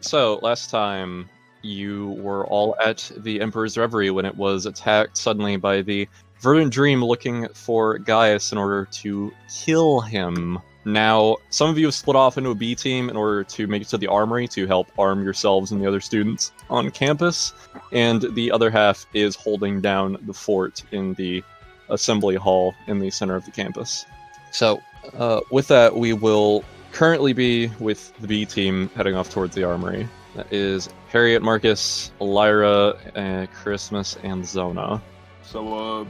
So, last time you were all at the Emperor's Reverie when it was attacked suddenly by the Verdant Dream looking for Gaius in order to kill him. Now, some of you have split off into a B team in order to make it to the armory to help arm yourselves and the other students on campus, and the other half is holding down the fort in the assembly hall in the center of the campus. So, with that, we will currently be with the B team heading off towards the armory. That is Harriet, Marcus, Lyra, Christmas, and Zona. So,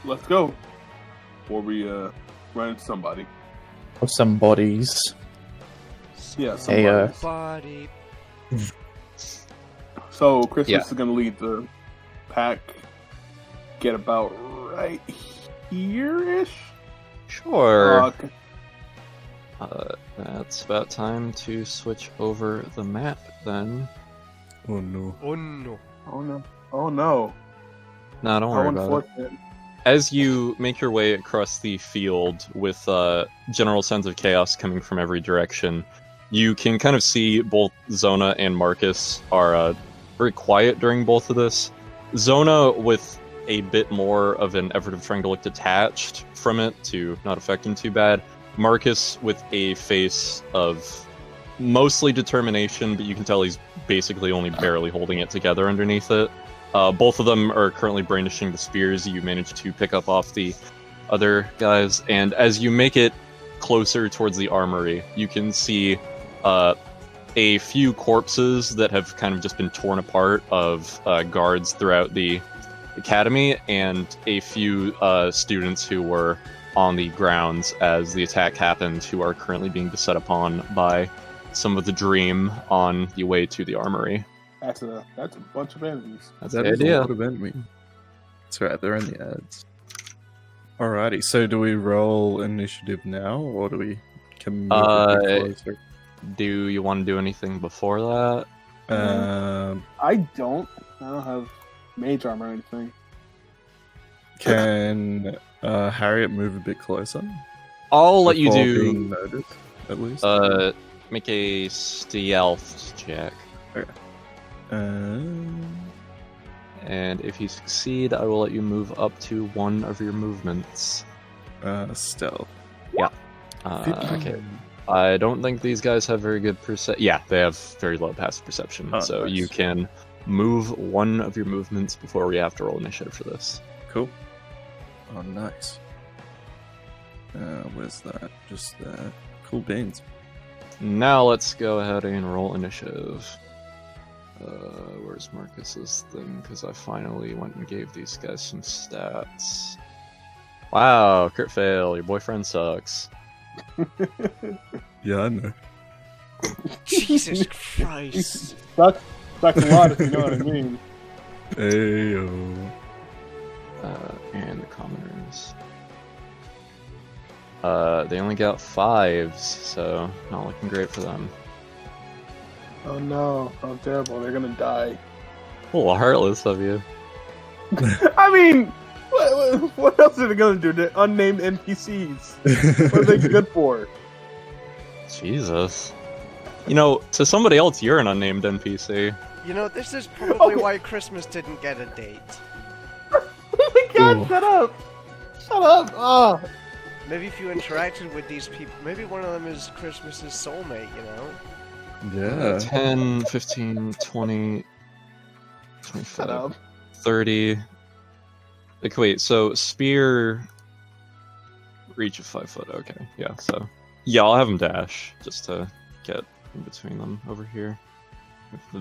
let's go. Before we run into somebody. Or some bodies. Yeah, Hey, Body. So, Christmas is going to lead the pack. Get about right here-ish? Sure. Okay. That's about time to switch over the map then. Oh no. Oh no. Oh no. Oh no. No, don't How worry about it. unfortunate. As you make your way across the field with a general sense of chaos coming from every direction, you can kind of see both Zona and Marcus are very quiet during both of this. Zona with a bit more of an effort of trying to look detached from it to not affect him too bad. Marcus with a face of mostly determination, but you can tell he's basically only barely holding it together underneath it. Both of them are currently brandishing the spears you managed to pick up off the other guys, and as you make it closer towards the armory, you can see a few corpses that have kind of just been torn apart of guards throughout the academy, and a few students who were on the grounds as the attack happened, who are currently being beset upon by some of the Dream on the way to the armory. That's a bunch of enemies. That's That the is a idea. lot of enemy. That's right, they're in the ads. Alrighty, so do we roll initiative now, or do we come a bit closer? Do you want to do anything before that? I don't have mage armor or anything. Can Harriet move a bit closer? I'll let you before do. being noticed, at least. Make a stealth check, and if you succeed, I will let you move up to one of your movements. Stealth. Okay. I don't think these guys have very good Yeah, they have very low passive perception, Oh, so nice. you can move one of your movements before we have to roll initiative for this. Cool. Oh, nice. Where's that? Just there. Cool beans. Now let's go ahead and roll initiative. Where's Marcus's thing? Because I finally went and gave these guys some stats. Wow, crit fail. Your boyfriend sucks. Yeah, I know. Jesus Christ. Sucks a lot if you know what I mean. Ayo. And the commoners. They only got 5s, so not looking great for them. Oh no, how terrible, they're gonna die. Oh, heartless of you. I mean, what else are they gonna do to unnamed NPCs? What are they good for? Jesus. You know, to somebody else, you're an unnamed NPC. You know, this is probably Okay. why Christmas didn't get a date. Oh my god, Ooh. shut up! Shut up! Oh. Maybe if you interacted with these people, maybe one of them is Christmas's soulmate, you know? Yeah. 10, 15, 20, Shut 25, up. 30. Like, wait, so spear reach of 5 foot. Okay, yeah, so. Yeah, I'll have him dash just to get in between them over here.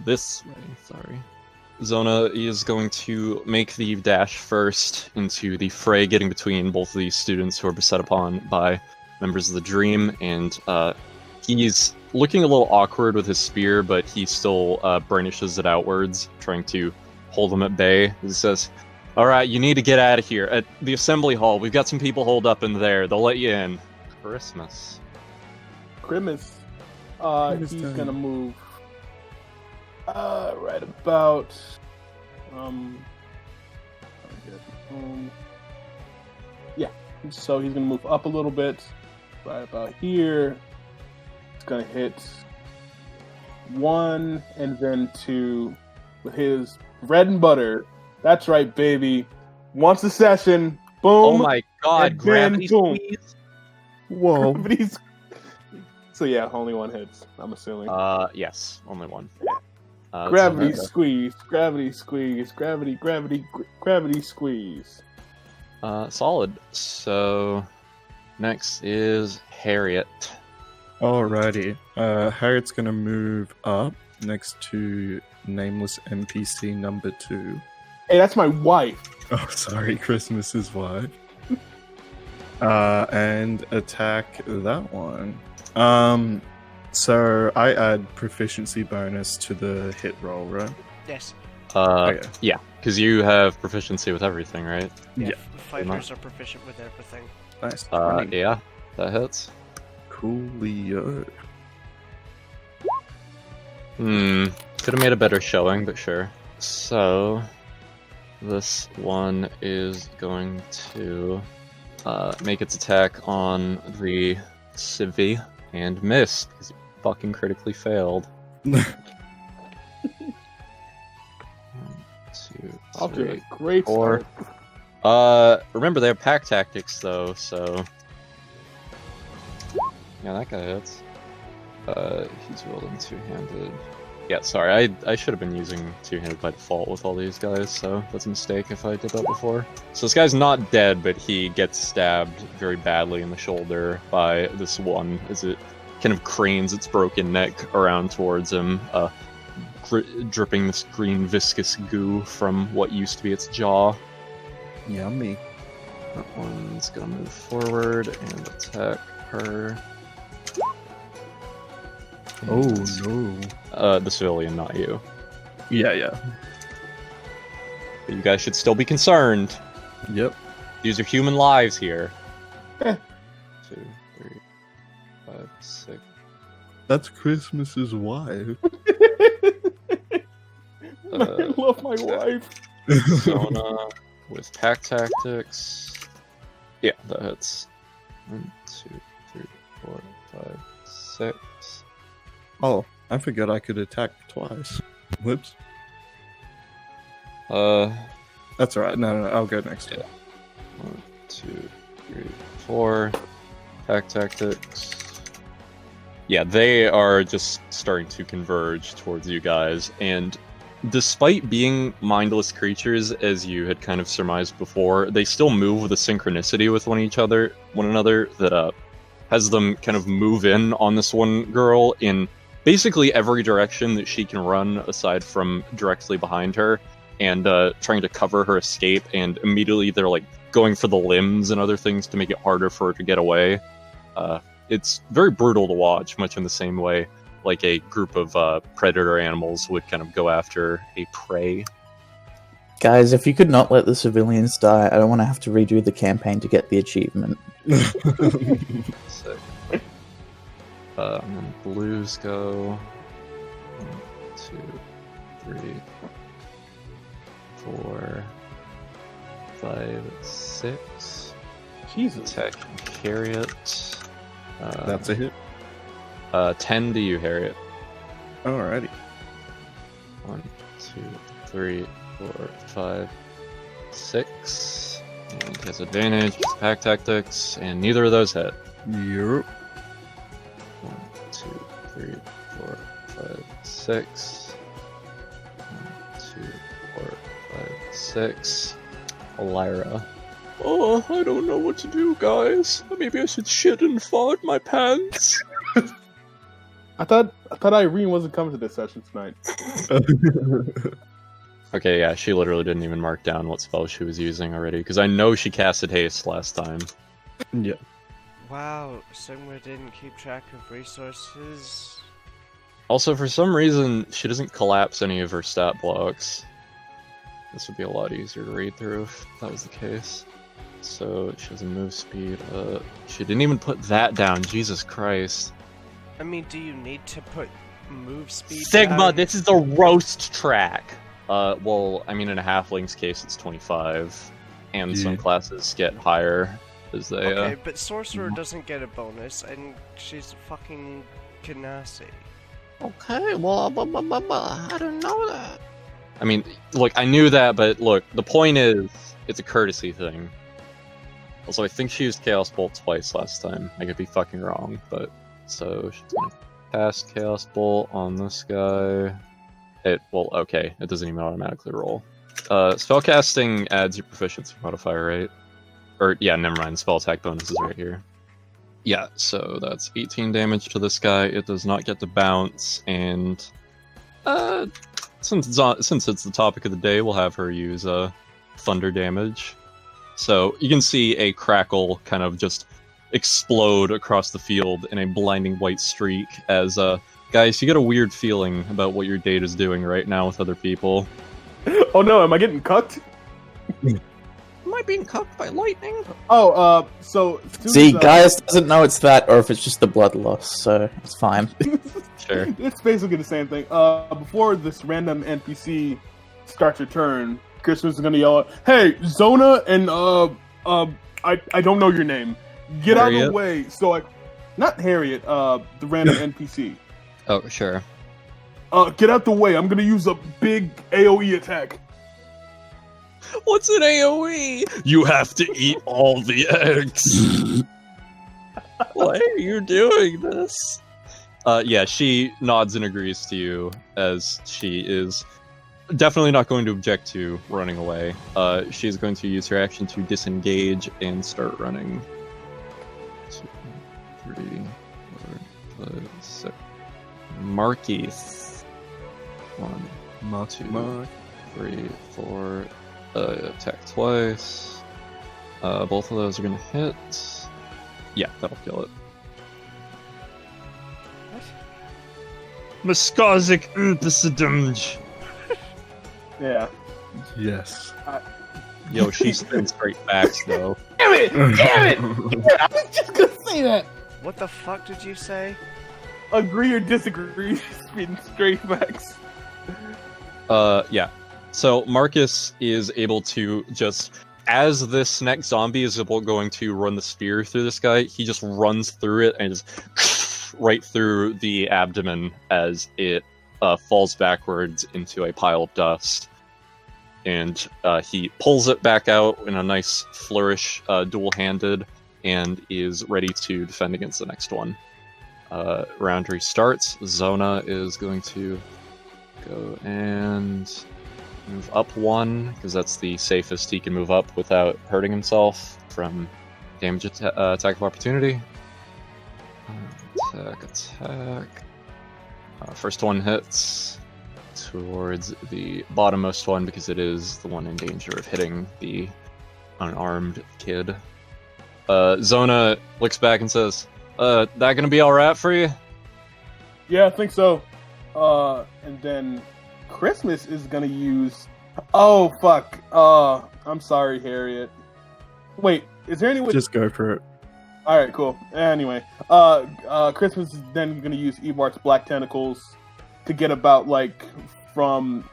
This way, sorry. Zona is going to make the dash first into the fray, getting between both of these students who are beset upon by members of the Dream, and he's looking a little awkward with his spear, but he still brandishes it outwards, trying to hold them at bay. He says, "Alright, you need to get out of here. At the assembly hall, we've got some people holed up in there. They'll let you in." Christmas. Grimace. Grimace He's time. gonna move. Right about. Yeah. So he's gonna move up a little bit, right about here. It's gonna hit 1 and then 2 with his bread and butter. That's right, baby. Once a session, boom. Oh my god, and gravity then boom. squeeze? Whoa. Gravity's- So yeah, only 1 hits, I'm assuming. Yes, only 1. Gravity that's squeeze, gravity squeeze, gravity squeeze. solid. So, next is Harriet. Alrighty. Harriet's gonna move up next to nameless NPC number 2. Hey, that's my wife. Oh, sorry, Christmas's wife. And attack that one. So I add proficiency bonus to the hit roll, right? Yes. Okay. Yeah, because you have proficiency with everything, right? Yeah. Fighters are proficient with everything. Nice. 20. Yeah, that hits. Coolio. Could have made a better showing, but sure. So, this one is going to make its attack on the civvy and miss because he fucking critically failed. 1, 2, Off to 3, a great 4. start. Remember they have pack tactics though, so yeah, that guy hits. He's rolling two-handed. Yeah, sorry, I should have been using two-handed by default with all these guys, so that's a mistake if I did that before. So this guy's not dead, but he gets stabbed very badly in the shoulder by this one as it kind of cranes its broken neck around towards him, dripping this green viscous goo from what used to be its jaw. Yummy. That one's gonna move forward and attack her. Oh no. The civilian, not you. Yeah. But you guys should still be concerned. Yep. These are human lives here. Eh. 2, 3, 5, 6. That's Christmas's wife. I love my wife. Zona with pack tactics. Yeah, that hits. 1, 2, 3, 4, 5, 6. Oh, I forgot I could attack twice. Whoops. That's alright. No, I'll go next. Yeah. 1, 2, 3, 4. Pack tactics. Yeah, they are just starting to converge towards you guys, and despite being mindless creatures, as you had kind of surmised before, they still move with a synchronicity with one another that has them kind of move in on this one girl in basically every direction that she can run, aside from directly behind her, and trying to cover her escape, and immediately they're like going for the limbs and other things to make it harder for her to get away. It's very brutal to watch, much in the same way like a group of predator animals would kind of go after a prey. Guys, if you could not let the civilians die, I don't want to have to redo the campaign to get the achievement. So, and then blues go 1, 2, 3, 4, 5, 6. Jesus. Attack and carry it. That's a hit. 10 to you, Harriet. Alrighty. 1, 2, 3, 4, 5, 6. And he has advantage, pack tactics, and neither of those hit. Yep. 1, 2, 3, 4, 5, 6. 1, 2, 4, 5, 6. Lyra. Oh, I don't know what to do, guys. Maybe I should shit and fart my pants. I thought Irene wasn't coming to this session tonight. Okay, yeah, she literally didn't even mark down what spell she was using already, because I know she casted haste last time. Yeah. Wow, Sigma didn't keep track of resources. Also, for some reason, she doesn't collapse any of her stat blocks. This would be a lot easier to read through if that was the case. So, she has a move speed. She didn't even put that down, Jesus Christ. I mean, do you need to put move speed Sigma, down? this is the roast track! Well, I mean, in a halfling's case, it's 25. And some classes get higher as they, Okay, but Sorcerer doesn't get a bonus, and she's fucking Genasi. Okay, well, I didn't know that. I mean, look, I knew that, but look, the point is, it's a courtesy thing. Also, I think she used Chaos Bolt twice last time. I could be fucking wrong, but... So, she's gonna cast Chaos Bolt on this guy. Well, okay, it doesn't even automatically roll. Spellcasting adds your proficiency modifier, right? Or, yeah, never mind, spell attack bonus is right here. Yeah, so that's 18 damage to this guy. It does not get to bounce, and... Since it's the topic of the day, we'll have her use thunder damage. So you can see a crackle kind of just explode across the field in a blinding white streak as, guys, you get a weird feeling about what your date is doing right now with other people. Oh no, am I getting cucked? Am I being cucked by lightning? Oh, so... See, Gaius doesn't know it's that, or if it's just the blood loss, so it's fine. Sure. It's basically the same thing. Before this random NPC starts her turn, Christmas is gonna yell out, "Hey, Zona and I don't know your name. Get out of Harriet? the way." So not Harriet, the random NPC. Oh, sure. Get out the way. I'm gonna use a big AoE attack. What's an AoE? You have to eat all the eggs. Why are you doing this? Yeah, she nods and agrees to you as she is definitely not going to object to running away. She is going to use her action to disengage and start running. 2, 3, 4, 5, 6. Marquise. 1, 2, 3, 4. Attack twice. Both of those are gonna hit. Yeah, that'll kill it. Muskozic Upasadumj. Yeah. Yes. Yo, she spins straight backs though. Damn it! Damn it! I was just gonna say that. What the fuck did you say? Agree or disagree? Spin straight backs. Yeah. So Marcus is able to just, as this next zombie is going to run the spear through this guy, he just runs through it and just right through the abdomen as it falls backwards into a pile of dust. And he pulls it back out in a nice flourish, dual-handed, and is ready to defend against the next one. Round restarts. Zona is going to go and move up 1, because that's the safest he can move up without hurting himself from damage attack of opportunity. Attack. First one hits towards the bottommost one because it is the one in danger of hitting the unarmed kid. Zona looks back and says, that gonna be alright for you? Yeah, I think so. And then Christmas is gonna use... Oh, fuck. I'm sorry, Harriet. Wait, is there any way... Just go for it. Alright, cool. Anyway, Christmas is then gonna use Evart's Black Tentacles to get about, like, from,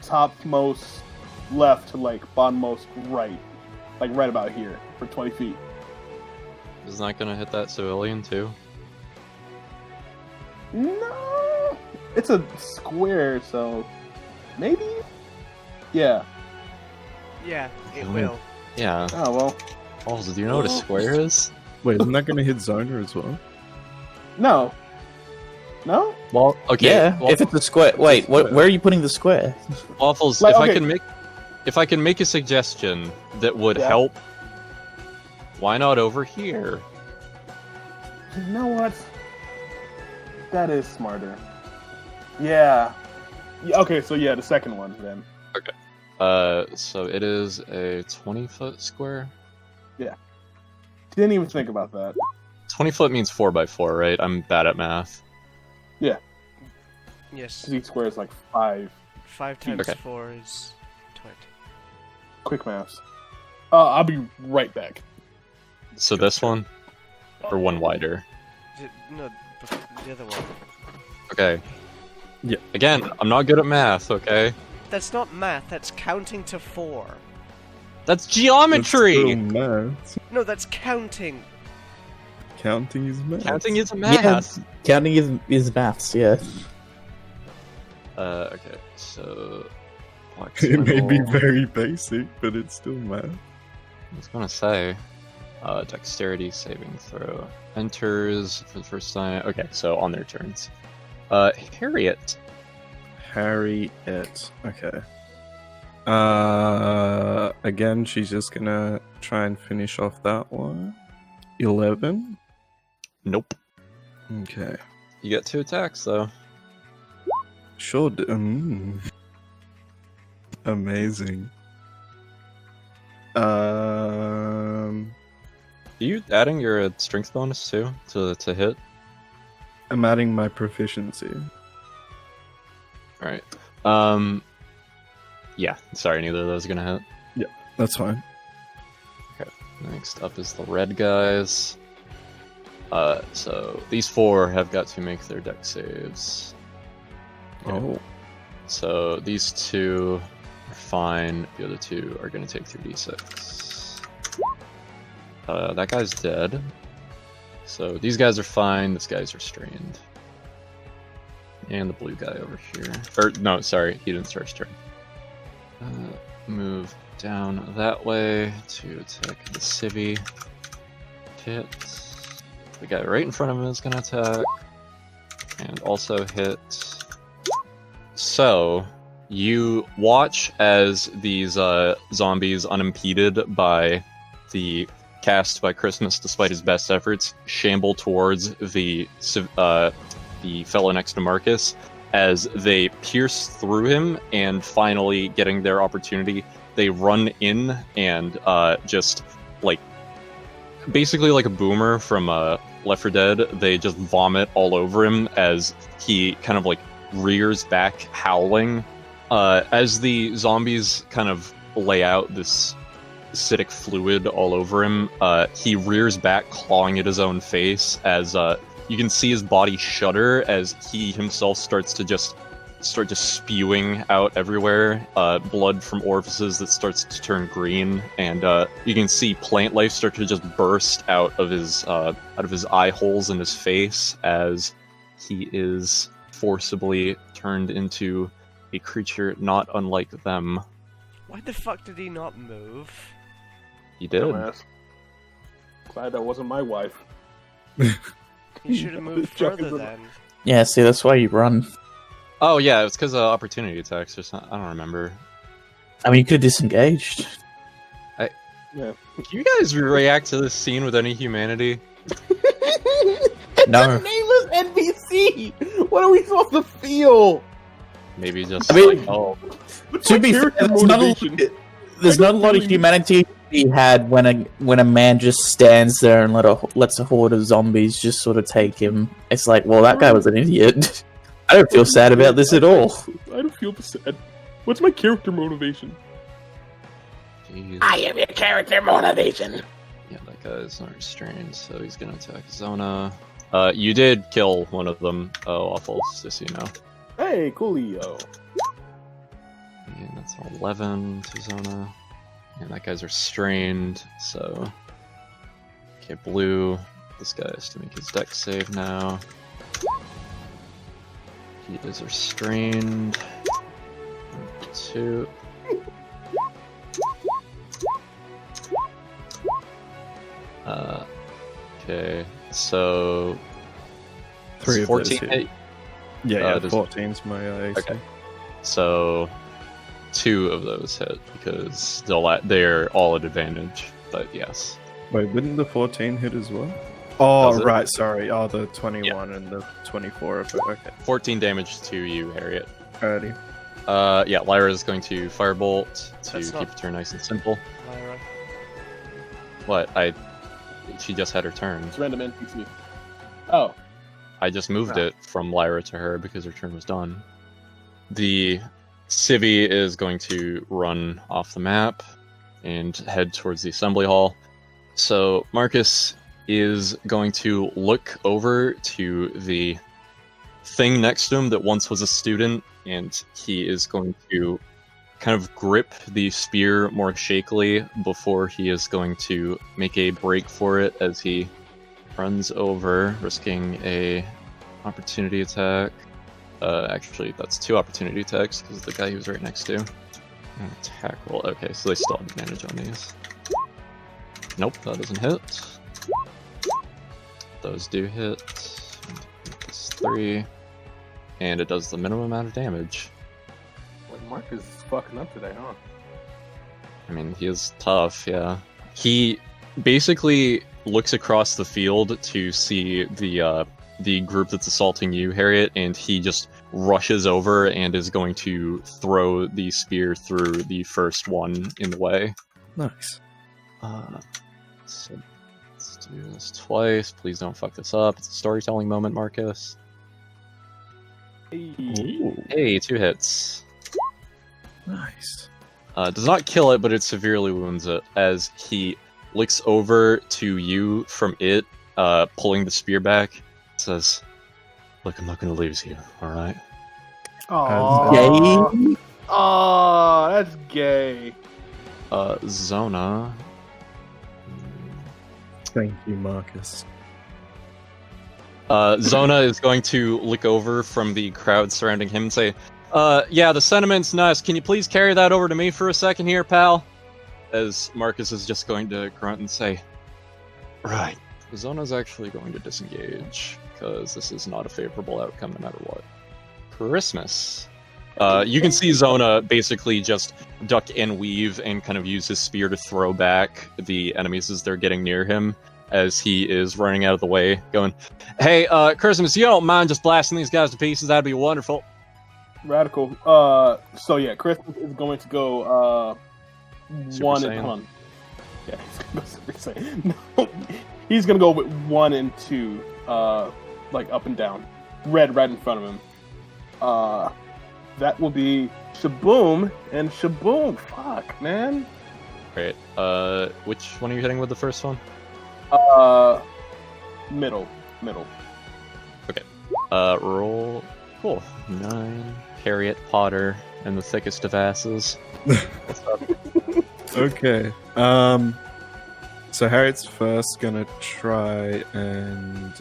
topmost left to, like, bottommost right. Like, right about here, for 20 feet. Is not gonna hit that civilian too? No! It's a square, so... Maybe? Yeah. Yeah, it Oh. will. Yeah. Oh, well. Also, do you know what a square is? Wait, isn't that going to hit Zona as well? No. No? Well, okay. Yeah, if it's a square. Wait, where are you putting the square? Waffles, Like, if okay. I can make a suggestion that would Yeah. help, why not over here? You know what? That is smarter. Yeah. Okay, so yeah, the second one then. So it is a 20-foot square? Didn't even think about that. 20 foot means 4x4, right? I'm bad at math. Yes. Each square is like 5. 5 times Okay. 4 is 20. Quick maths. I'll be right back. So this one? Or one wider? No, the other one. Okay. Yeah. Again, I'm not good at math, okay? That's not math, that's counting to 4. That's geometry! No. No, that's counting. Counting is math. Counting is math. Counting is maths, yeah. Okay, so... It may be Blacksmith. very basic, but it's still math. I was gonna say, dexterity saving throw enters for the first time. Okay, so on their turns. Harriet. Harriet. Okay. Again, she's just gonna try and finish off that one. 11. Nope. Okay. You get 2 attacks though. Sure. Amazing. Are you adding your strength bonus too to hit? I'm adding my proficiency. All right. Yeah. Sorry, neither of those are gonna hit. That's fine. Next up is the red guys. So these 4 have got to make their dex saves. Okay. Oh. So these 2 are fine. The other 2 are going to take 3d6. That guy's dead. So these guys are fine. These guys are strained. And the blue guy over here. Or, no, sorry. He didn't start strained. Move down that way to attack the civvy. Hit. The guy right in front of him is going to attack. And also hit. So, you watch as these zombies, unimpeded by the cast by Christmas despite his best efforts, shamble towards the fellow next to Marcus as they pierce through him, and finally getting their opportunity, they run in and just, like, basically like a boomer from Left 4 Dead, they just vomit all over him as he kind of, like, rears back howling. As the zombies kind of lay out this acidic fluid all over him, he rears back, clawing at his own face as you can see his body shudder as he himself starts to just spewing out everywhere, blood from orifices that starts to turn green, and you can see plant life start to just burst out of his eye holes in his face as he is forcibly turned into a creature not unlike them. Why the fuck did he not move? He did. Dumbass. Glad that wasn't my wife. He should have moved Chucking further them. then. Yeah, see, that's why you run. Oh yeah, it's because of opportunity attacks or something. I don't remember. I mean, you could have disengaged. Yeah. Can you guys react to this scene with any humanity? No. Nameless NPC! What are we supposed to feel? Maybe just I mean- like, oh, What's To my be fair, character there's not motivation? there's not a lot of humanity to be had when a man just stands there and lets a horde of zombies just sort of take him. It's like, well, that guy was an idiot. I don't feel sad about this at all. I don't feel sad. What's my character motivation? geez. I am your character motivation. Yeah, that guy's not restrained, so he's gonna attack Zona. You did kill one of them, Waffles, just so you know. Hey, coolio. And that's 11 to Zona. And that guy's restrained, so... Okay, blue. This guy has to make his dex save now. He is restrained. 2. Okay, so... 3 of 14 those hit. hit. Yeah, does- 14's my AC. Okay. So, 2 of those hit, because they're all at advantage, but yes. Wait, wouldn't the 14 hit as well? Oh, Does it? right, sorry. Oh, the 21 and the 24 of it. Okay. 14 damage to you, Harriet. Alrighty. Yeah, Lyra is going to firebolt to That's keep not- her turn nice and simple. Lyra. What? She just had her turn. It's random NPC. Oh. I just moved Oh. it from Lyra to her because her turn was done. The civvy is going to run off the map and head towards the assembly hall. So Marcus is going to look over to the thing next to him that once was a student, and he is going to kind of grip the spear more shakily before he is going to make a break for it as he runs over, risking a opportunity attack. Actually, that's 2 opportunity attacks because the guy he was right next to. Attack roll. Okay, so they still have advantage on these. Nope, that doesn't hit. Those do hit. It's 3. And it does the minimum amount of damage. Like Marcus is fucking up today, huh? I mean, he is tough, yeah. He basically looks across the field to see the group that's assaulting you, Harriet, and he just rushes over and is going to throw the spear through the first one in the way. Nice. So let's do this twice. Please don't fuck this up. It's a storytelling moment, Marcus. Ooh, Hey, 2 hits. nice. Does not kill it, but it severely wounds it as he looks over to you from it, pulling the spear back. Says, "Look, I'm not gonna lose you, alright?" Aww. Oh, that's gay. Zona. Thank you, Marcus. Zona is going to look over from the crowd surrounding him and say, yeah, the sentiment's nice. Can you please carry that over to me for a second here, pal? As Marcus is just going to grunt and say, right. Zona's actually going to disengage, because this is not a favorable outcome no matter what. Christmas. You can see Zona basically just duck and weave and kind of use his spear to throw back the enemies as they're getting near him, as he is running out of the way, going, hey, Christmas, you don't mind just blasting these guys to pieces? That'd be wonderful. Radical. So yeah, Christmas is going to go Super 1 Saiyan. and 1. Yeah, he's gonna go Super Saiyan. No, he's gonna go with 1 and 2, like up and down. Red right in front of him. That will be Shaboom and Shaboom. Fuck, man. Great. Which one are you hitting with the first one? Middle. Roll. Cool. 9. Harriet Potter and the thickest of asses. What's up? Okay. So Harriet's first gonna try and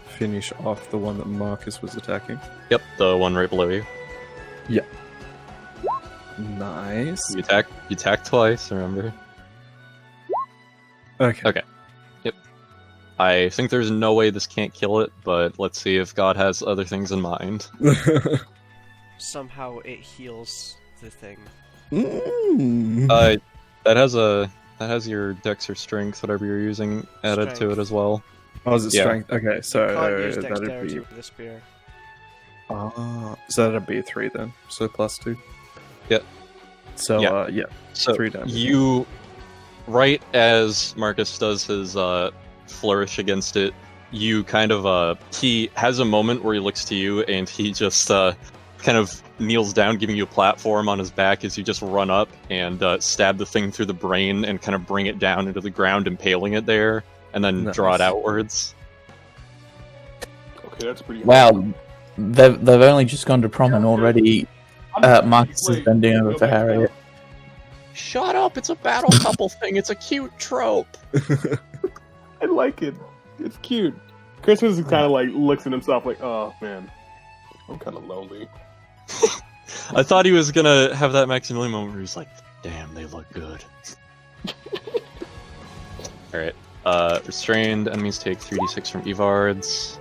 finish off the one that Marcus was attacking. Yep, the one right below you. Nice. You attack twice, remember? Okay. Yep. I think there's no way this can't kill it, but let's see if God has other things in mind. Somehow it heals the thing. Mm. That has your dex or strength, whatever you're using, added to it Strength. as well. Oh, is it Yeah. strength? Okay, so Can't use that'd dexterity be. with the spear. So that'd be a 3 then. So +2. Yep. So Yeah. yeah. So 3 damage. you, right as Marcus does his flourish against it, you kind of he has a moment where he looks to you and he just kind of kneels down, giving you a platform on his back as you just run up and stab the thing through the brain and kind of bring it down into the ground, impaling it there, and then draw it Nice. outwards. Okay, that's pretty. Wow, they've only just gone to prom and already Marcus is bending over for Harriet. Shut up! It's a battle couple thing. It's a cute trope. I like it. It's cute. Christmas is kind of like looks at himself like, oh man, I'm kind of lonely. I thought he was gonna have that Maximilian moment where he's like, "Damn, they look good." All right. Restrained enemies take 3d6 from Evards.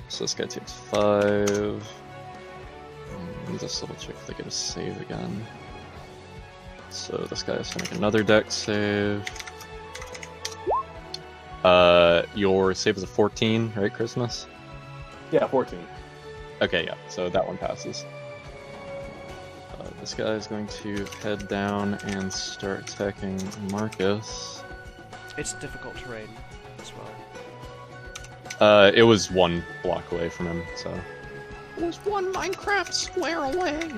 So this guy takes 5. Let me just double check if they get a save again. So this guy has to make another dex save. Your save is a 14, right, Christmas? Yeah, 14. Okay, yeah, so that one passes. This guy is going to head down and start attacking Marcus. It's difficult terrain as well. It was 1 block away from him, so. It was 1 Minecraft square away.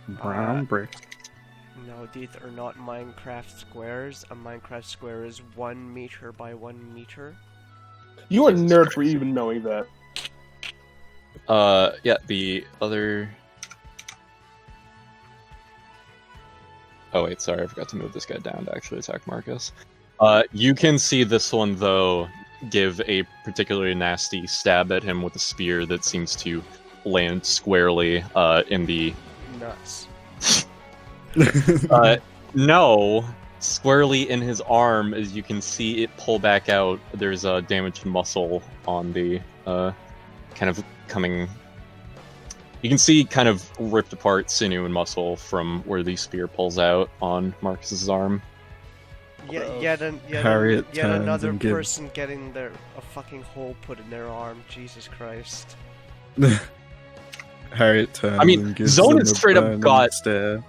Brown brick. No, these are not Minecraft squares. A Minecraft square is 1 meter by 1 meter. You are a nerd for even knowing that. Yeah, the other... Oh wait, sorry, I forgot to move this guy down to actually attack Marcus. You can see this one though give a particularly nasty stab at him with a spear that seems to land squarely in the Nuts. no, squarely in his arm. As you can see it pull back out. There's a damaged muscle on the kind of coming. You can see kind of ripped apart sinew and muscle from where the spear pulls out on Marcus's arm. Yet Harriet turns another and gives- person getting a fucking hole put in their arm. Jesus Christ. Harriet turns. I mean, and gives Zona them a straight up burning got- stare.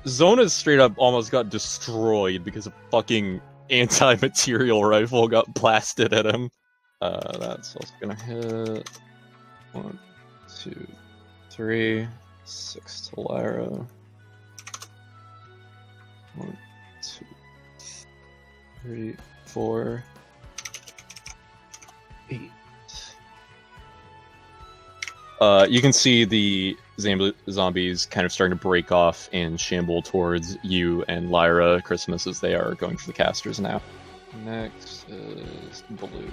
Zona straight up almost got destroyed because a fucking anti-material rifle got blasted at him. That's also gonna hit. 1, 2, 3, 6 to Lyra. 1, 2, 3, 4, 8. You can see the zombies kind of starting to break off and shamble towards you and Lyra Christmas as they are going for the casters now. Next is blue.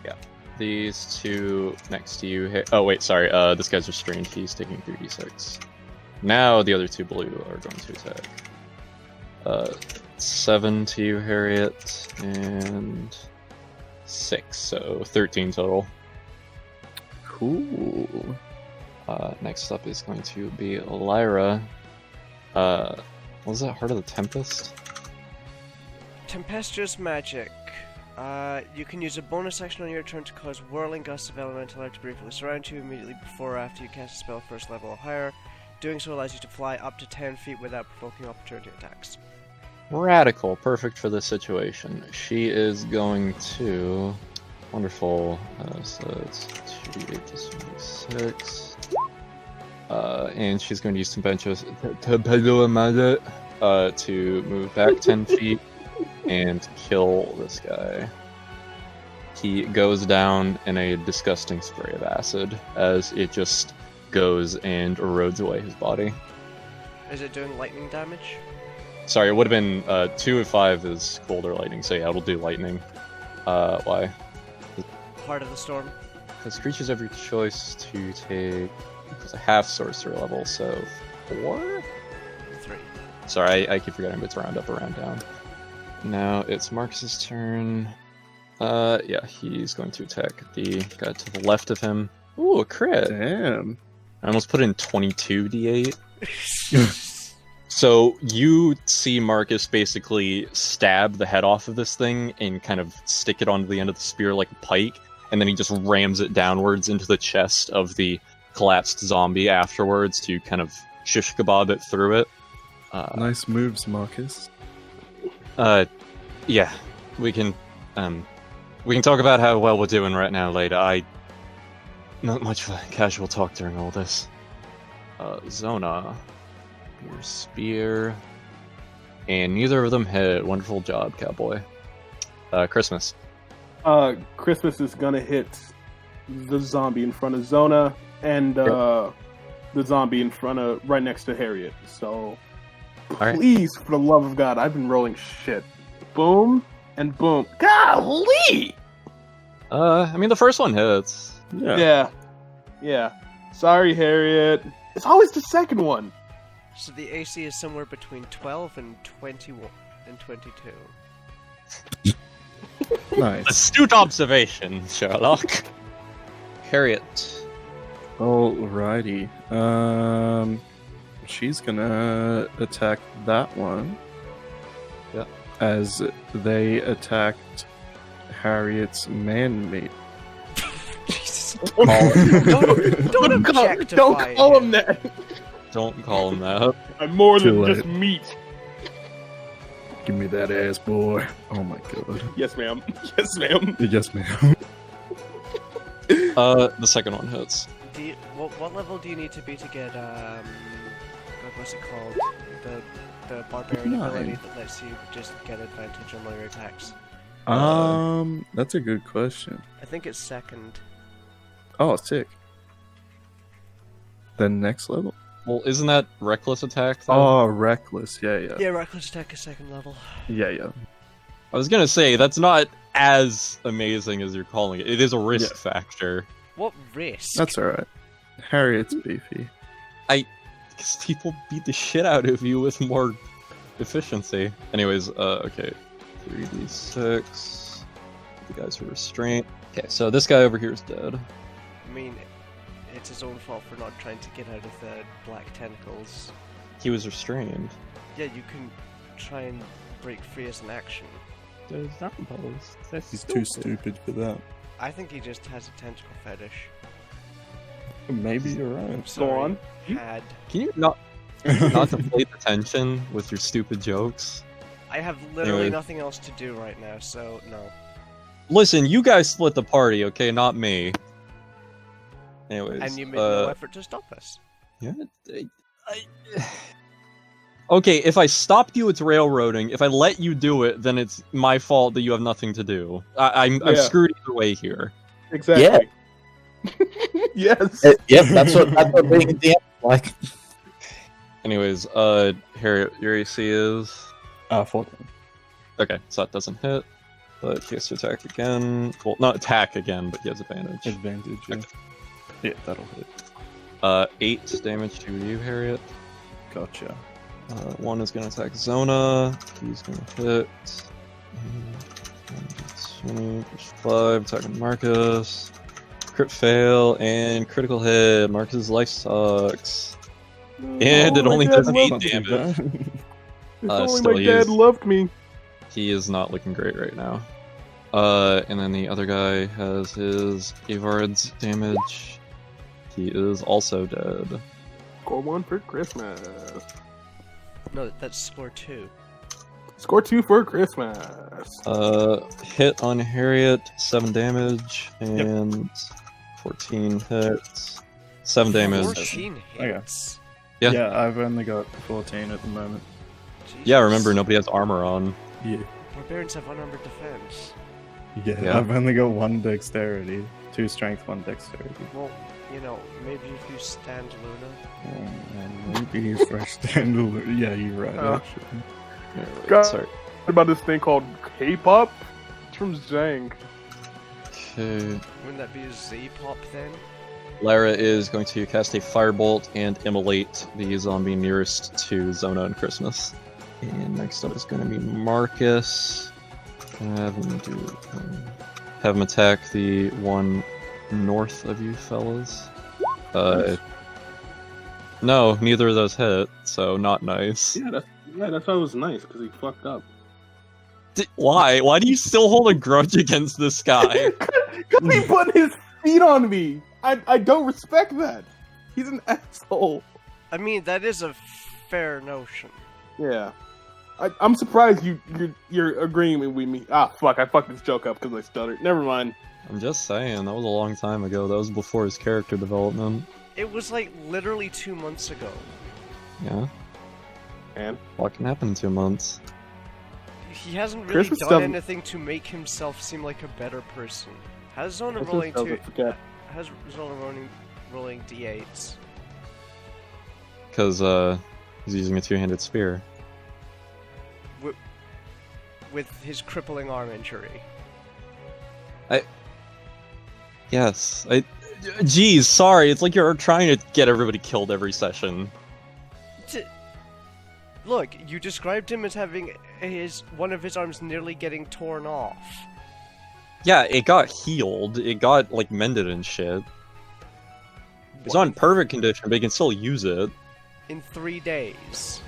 Yeah, these two next to you. Oh wait, sorry. This guy's restrained. He's taking 3d6. Now the other two blue are going to attack. 7 to you, Harriet, and 6, so 13 total. Cool. Next up is going to be Lyra. What was that? Heart of the Tempest? Tempestuous magic. You can use a bonus action on your turn to cause whirling gusts of elemental air to briefly surround you immediately before or after you cast a spell first level or higher. Doing so allows you to fly up to 10 feet without provoking opportunity attacks. Radical, perfect for this situation. She is going to... Wonderful. So it's 2d8 plus 26. And she's going to use Tempestuous Magic to move back 10 feet and kill this guy. He goes down in a disgusting spray of acid as it just goes and erodes away his body. Is it doing lightning damage? Sorry, it would have been 2 of 5 is cold or lightning, so yeah, it'll do lightning. Why? Heart of the Storm. Because creatures have your choice to take a half sorcerer level, so 4? 3. Sorry, I keep forgetting it's round up or round down. Now it's Marcus's turn. Yeah, he's going to attack the guy to the left of him. Ooh, a crit! Damn. I almost put in 22 d8. So you see Marcus basically stab the head off of this thing and kind of stick it onto the end of the spear like a pike, and then he just rams it downwards into the chest of the collapsed zombie afterwards to kind of shish kebab it through it. Nice moves, Marcus. Yeah, we can talk about how well we're doing right now later. Not much for casual talk during all this. Zona, your spear, and neither of them hit. Wonderful job, cowboy. Christmas. Christmas is gonna hit the zombie in front of Zona and the zombie in front of right next to Harriet. So right. please, for the love of God, I've been rolling shit. Boom and boom. Golly! I mean the first one hits. Yeah. Sorry, Harriet. It's always the second one. So the AC is somewhere between 12 and 21 and 22. Nice. Astute observation, Sherlock. Harriet. Alrighty. She's gonna attack that one. Yep. As they attacked Harriet's man-mate. Jesus. Don't objectify call him. him that. Don't call him that. I'm more Too than just late. meat. Give me that ass, boy. Oh my god. Yes, ma'am. Yes, ma'am. Yes, ma'am. The second one hits. What level do you need to be to get what's it called? The barbarian 9. ability that lets you just get advantage on all your attacks. That's a good question. I think it's second. Oh, sick. The next level? Well, isn't that reckless attack? Though? Oh, reckless. Yeah. Yeah, reckless attack is 2nd level. Yeah. I was gonna say that's not as amazing as you're calling it. It is a risk factor. What risk? That's alright. Harriet's beefy. Because people beat the shit out of you with more efficiency. Anyways, okay. 3d6. The guys who are restrained. Okay, so this guy over here is dead. I mean, it's his own fault for not trying to get out of the black tentacles. He was restrained. Yeah, you can try and break free as an action. There's not opposed. He's too stupid for that. I think he just has a tentacle fetish. Maybe you're right. I'm sorry, on. Had. Can you not deflate the tension with your stupid jokes? I have literally Anyway. nothing else to do right now, so no. Listen, you guys split the party, okay? Not me. Anyways, And you made no effort to stop us. Yeah. Okay, if I stopped you, it's railroading. If I let you do it, then it's my fault that you have nothing to do. I'm Yeah. screwed either way here. Exactly. Yes. Yep, that's what being a DM is like. Anyways, Harriet, your AC is 14. okay, so that doesn't hit. But he has to attack again. Well, not attack again, but he has advantage. Advantage, yeah. Yeah, that'll hit. 8 damage to you, Harriet. Gotcha. 1 is going to attack Zona. He's going to hit. 20 plus 5, attacking Marcus. Crit fail and critical hit. Marcus's life sucks. And it my only dad does loved 8 Not too damage. bad. If only still, my he dad is- loved me. He is not looking great right now. And then the other guy has his Avard's damage. He is also dead. Score 1 for Christmas. No, that's score 2. Score 2 for Christmas. Hit on Harriet, 7 damage, and 14 hits. 7 damage. 14 hits. Yeah. Yeah, I've only got 14 at the moment. Yeah, Jesus. remember, nobody has armor on. Yeah. Barbarians have unarmored defense. Yeah, I've only got 1 dexterity. 2 strength, 1 dexterity. Well, you know, maybe if you stand Luna. Maybe fresh standard. Yeah, you're right, actually. Yeah, wait, God. sorry. What about this thing called K-pop? It's from Zhang. Okay. Wouldn't that be a Z-pop then? Lara is going to cast a firebolt and immolate the zombie nearest to Zona and Christmas. And next up is going to be Marcus. Gonna have him attack the one north of you fellas. No, neither of those hit, so not nice. Yeah, that's why it was nice, because he fucked up. Why? Why do you still hold a grudge against this guy? Because he put his feet on me! I don't respect that! He's an asshole! I mean, that is a fair notion. Yeah. I'm surprised you're agreeing with me. Ah, fuck, I fucked this joke up because I stuttered. Never mind. I'm just saying, that was a long time ago. That was before his character development. It was like literally 2 months ago. Yeah, And what can happen in 2 months? He hasn't really Christmas done doesn't- anything to make himself seem like a better person. How's Zona Christmas rolling doesn't forget. How's Zona rolling d8s? Because, he's using a two-handed spear. With his crippling arm injury. Yes, Geez, sorry, it's like you're trying to get everybody killed every session. Look, you described him as having one of his arms nearly getting torn off. Yeah, it got healed. It got, like, mended and shit. It's not in perfect condition, but you can still use it. In 3 days.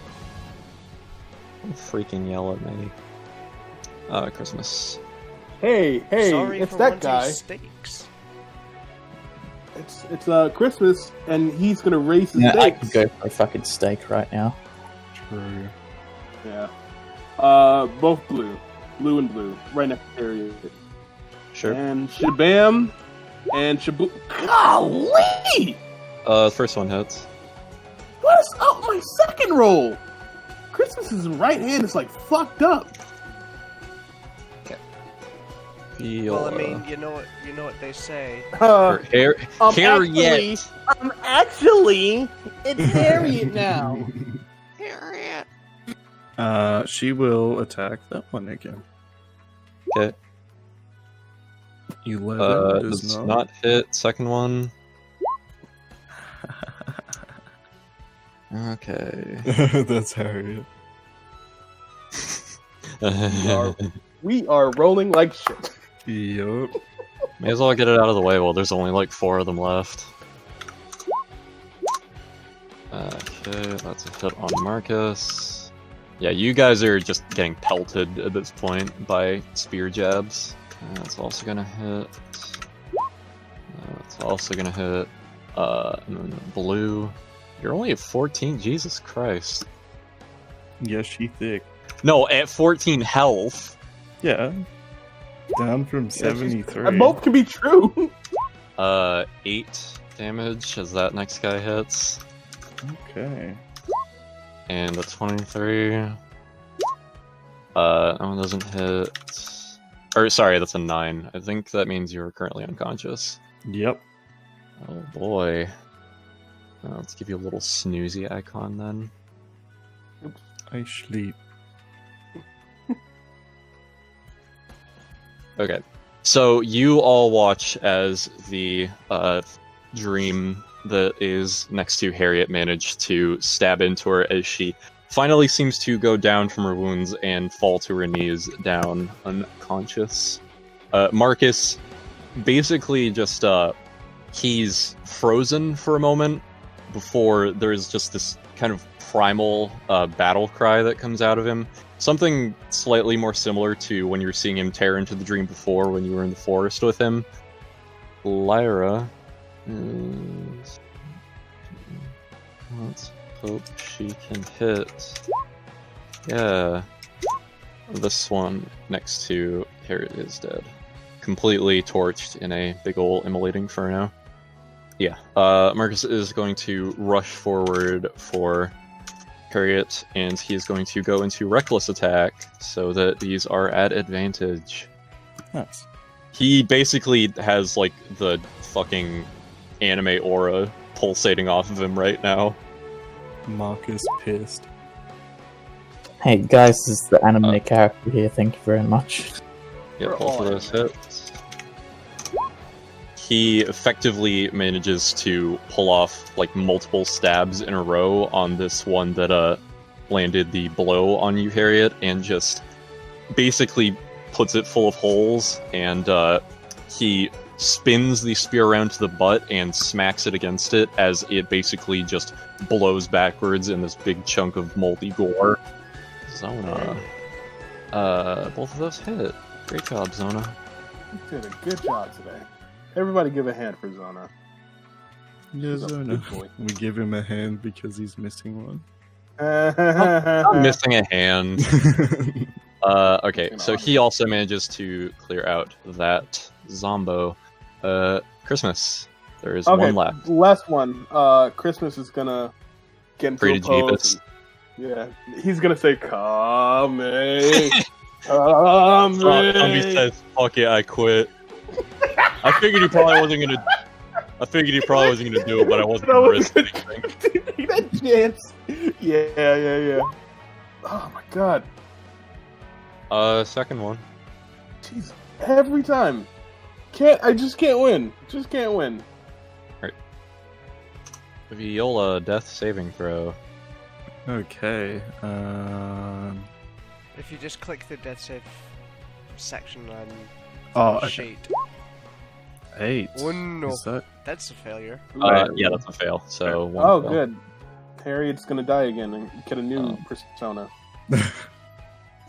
Don't freaking yell at me. Christmas. Hey, Sorry it's for that wanting guy. steaks. It's Christmas, and he's gonna raise his Yeah, I stakes. could go for a fucking steak right now. True. Yeah. Both blue and blue, right next to area. Sure. And shabam, and shabu. Golly! First one hits. What's up my second roll? Christmas's right hand is like fucked up. Well, I mean, you know what they say. Harriet. Actually, it's Harriet now. Harriet. She will attack that one again. Okay. 11 does not hit. Second one. Okay. That's Harriet. We are rolling like shit. Yup. May as well get it out of the way while there's only like 4 of them left. Okay, that's a hit on Marcus. Yeah, you guys are just getting pelted at this point by spear jabs. That's also gonna hit. That's also gonna hit. And then blue. You're only at 14? Jesus Christ. Yeah, she thick. No, at 14 health. Yeah. Down from 73. Both can be true. 8 damage as that next guy hits. Okay. And a 23. That one doesn't hit. Or, sorry, that's a 9. I think that means you're currently unconscious. Yep. Oh boy. Let's give you a little snoozy icon then. I sleep. Okay. So you all watch as the dream that is next to Harriet managed to stab into her as she finally seems to go down from her wounds and fall to her knees down unconscious. Marcus basically just he's frozen for a moment before there's just this kind of primal battle cry that comes out of him. Something slightly more similar to when you were seeing him tear into the dream before when you were in the forest with him. Lyra is... Let's hope she can hit. Yeah. This one next to Harriet is dead. Completely torched in a big ol' immolating inferno. Yeah. Marcus is going to rush forward for Harriet, and he is going to go into reckless attack so that these are at advantage. Nice. He basically has like the fucking anime aura pulsating off of him right now. Marcus pissed. Hey guys, this is the anime character here. Thank you very much. Yeah, We're both all of those hits. He effectively manages to pull off like multiple stabs in a row on this one that landed the blow on you, Harriet, and just basically puts it full of holes, and he spins the spear around to the butt and smacks it against it as it basically just blows backwards in this big chunk of moldy gore. Zona. Both of those hit. Great job, Zona. You did a good job today. Everybody give a hand for Zona. Yeah, He's a Zona. big boy. We give him a hand because he's missing one. I'm missing a hand. Okay, Fucking so he also manages to clear out that Zombo. Christmas. There is one left. Last one. Christmas is gonna get into Free a to pose. Yeah, he's gonna say, "Come me, come Tommy me." says, "Fuck it, I quit." I figured he probably wasn't gonna. Do it, but I wasn't gonna risk anything. Take that chance. Yeah. Oh my god. Second one. Jeez, every time. I just can't win. Just can't win. Viola, death saving throw. Okay. If you just click the death save section on Oh, the okay. sheet. 8. Oh no, Is that... that's a failure. Yeah, that's a fail. So one Oh, fail. good. Harriet's gonna die again and get a new persona.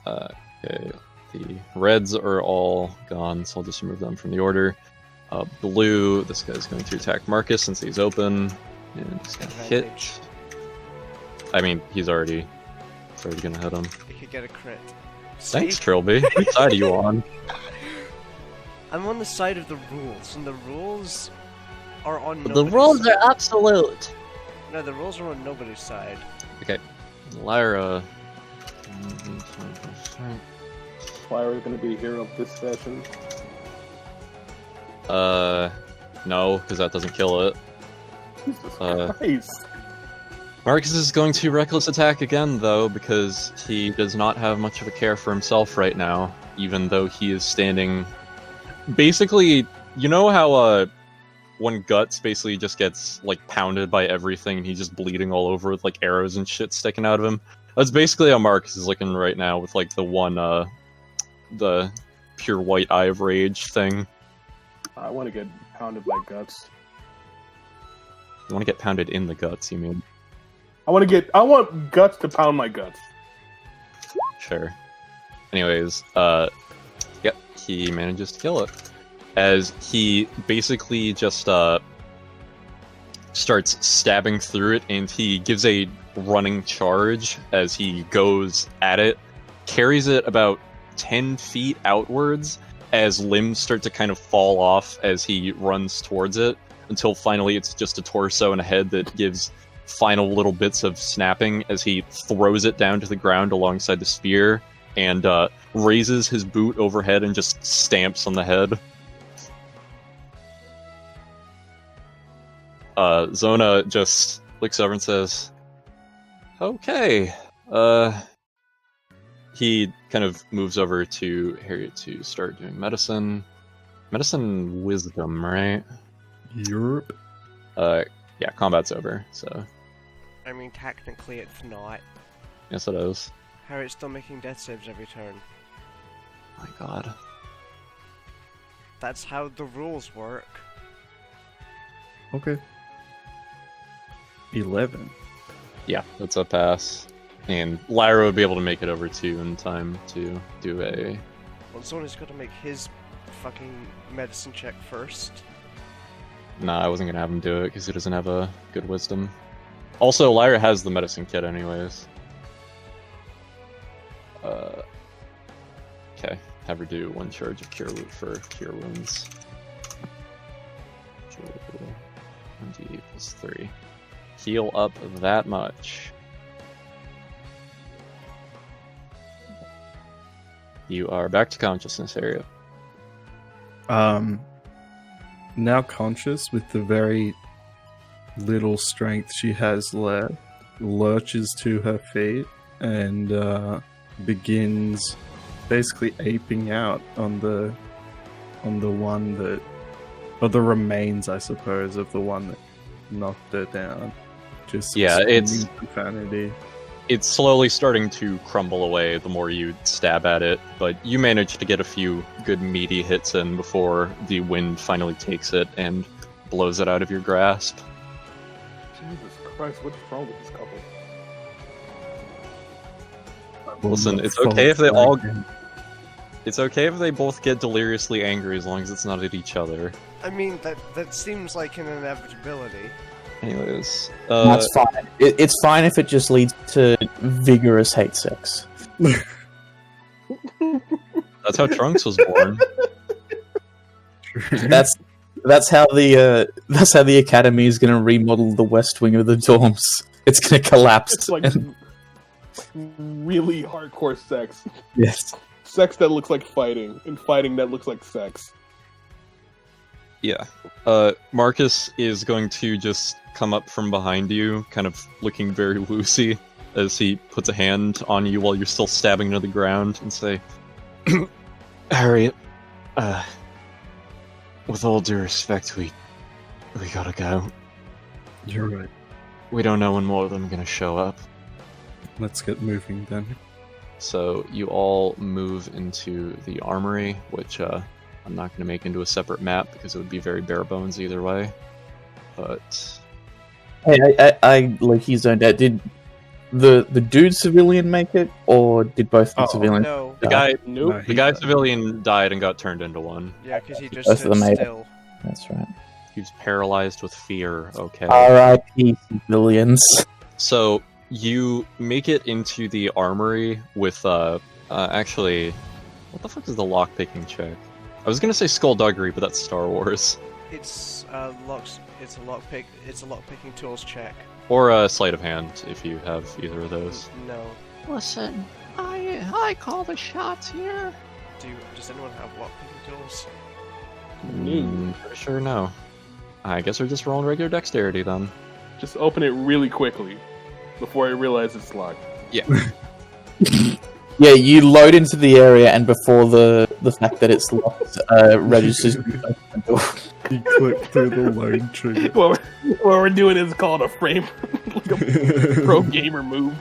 Okay, the reds are all gone, so I'll just remove them from the order. Blue, this guy's going to attack Marcus since he's open, and he's gonna Advantage. hit. I mean, he's already gonna hit him. You could get a crit. Thanks, See? Trilby. Which side are you on? I'm on the side of the rules, and the rules are on The nobody's rules side. are absolute. No, the rules are on nobody's side. Okay, Lyra. Lyra's gonna be a hero of this session. No, because that doesn't kill it. Jesus Uh, Christ. Marcus is going to reckless attack again, though, because he does not have much of a care for himself right now, even though he is standing... Basically, you know how, when Guts basically just gets, like, pounded by everything, and he's just bleeding all over with, like, arrows and shit sticking out of him? That's basically how Marcus is looking right now, with, like, the one, the pure white eye of rage thing. I want to get pounded by Guts. You want to get pounded in the guts, you mean? I want Guts to pound my guts. Sure. Anyways, yep, he manages to kill it. As he basically just, starts stabbing through it, and he gives a running charge as he goes at it, carries it about 10 feet outwards as limbs start to kind of fall off as he runs towards it, until finally it's just a torso and a head that gives final little bits of snapping as he throws it down to the ground alongside the spear and raises his boot overhead and just stamps on the head. Zona just looks over and says, "Okay." He kind of moves over to Harriet to start doing medicine. Medicine wisdom, right? Europe. Yeah, combat's over, so I mean, technically it's not. yes it is. Harriet's still making death saves every turn. My god. That's how the rules work. Okay. 11. Yeah, that's a pass. And Lyra would be able to make it over too in time to do a... Well, Zona's got to make his fucking medicine check first. Nah, I wasn't gonna have him do it because he doesn't have a good wisdom. Also, Lyra has the medicine kit anyways. Okay, have her do one charge of cure for cure wounds. 1d plus 3. Heal up that much. You are back to consciousness area. Now conscious with the very little strength she has left, lurches to her feet and begins basically aping out on the one that, or the remains, I suppose, of the one that knocked her down. Just Yeah, it's- screaming profanity. It's slowly starting to crumble away the more you stab at it, but you manage to get a few good meaty hits in before the wind finally takes it and blows it out of your grasp. Jesus Christ, what's wrong with this couple? Listen, it's okay if they all... It's okay if they both get deliriously angry as long as it's not at each other. I mean, that seems like an inevitability. Anyways, That's fine. It's fine if it just leads to vigorous hate sex. that's how Trunks was born. That's how the academy is going to remodel the west wing of the dorms. It's going to collapse. It's like really hardcore sex. Yes. Sex that looks like fighting, and fighting that looks like sex. Yeah. Marcus is going to just come up from behind you, kind of looking very loosey, as he puts a hand on you while you're still stabbing to the ground, and say, "Harriet, with all due respect, we gotta go. You're right. We don't know when more of them are gonna show up." Let's get moving then. So you all move into the armory, which I'm not going to make into a separate map because it would be very bare bones either way. But Hey, I Loki zoned out. Did the dude civilian make it, or did both the Oh, civilians? No. the guy, Nope. the guy civilian died and got turned into one. Yeah, because he just Both stood of them made it. still. That's right. He was paralyzed with fear. Okay. R.I.P. civilians. So you make it into the armory with actually, what the fuck is the lockpicking check? I was gonna say skullduggery, but that's Star Wars. It's It's a lockpicking tools check. Or a sleight of hand if you have either of those. No. Listen, I call the shots here. Does anyone have lockpicking tools? Pretty sure no. I guess we're just rolling regular dexterity then. Just open it really quickly before I realize it's locked. Yeah. Yeah, you load into the area, and before the fact that it's locked registers. You click through the load trigger. What we're doing is called a frame, like a pro gamer move.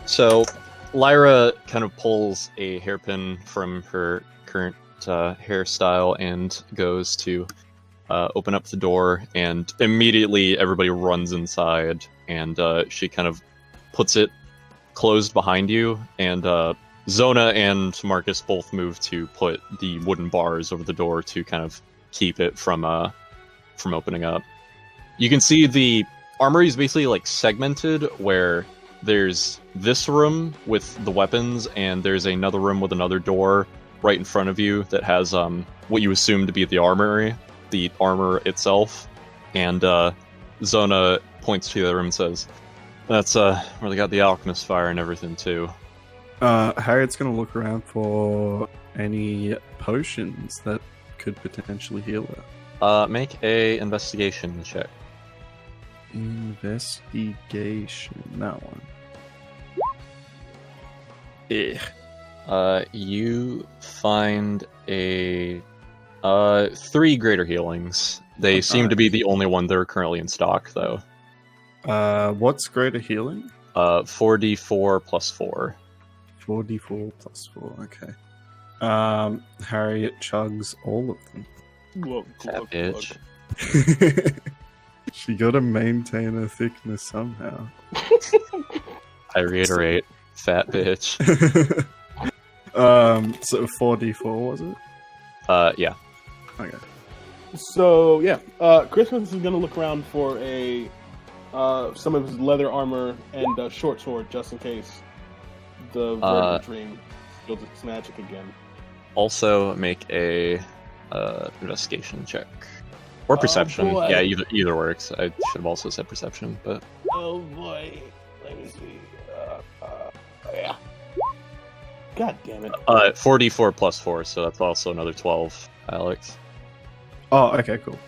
So, Lyra kind of pulls a hairpin from her current hairstyle and goes to open up the door, and immediately everybody runs inside, and she kind of puts it closed behind you, and Zona and Marcus both move to put the wooden bars over the door to kind of keep it from opening up. You can see the armory is basically like segmented, where there's this room with the weapons, and there's another room with another door right in front of you that has what you assume to be the armory, the armor itself. And Zona points to the other room and says, "That's where they got the alchemist fire and everything too." Harriet's gonna look around for any potions that could potentially heal her. Make a investigation check. Investigation, that one. Eh. You find a 3 greater healings. They seem to be the only one that are currently in stock, though. What's greater healing? 4d4 plus 4. 4d4 plus 4, okay. Harriet chugs all of them. That bitch. She gotta maintain her thickness somehow. I reiterate, fat bitch. So 4d4 was it? Yeah. Okay. So yeah, Christmas is gonna look around for some of his leather armor and a short sword, just in case the Vertical Dream builds its magic again. Also, make a investigation check or perception. boy. Yeah, either works. I should have also said perception, but Oh boy, let me see. Yeah. God damn it. 4d4 plus 4, so that's also another 12, Alex. Oh, okay, cool.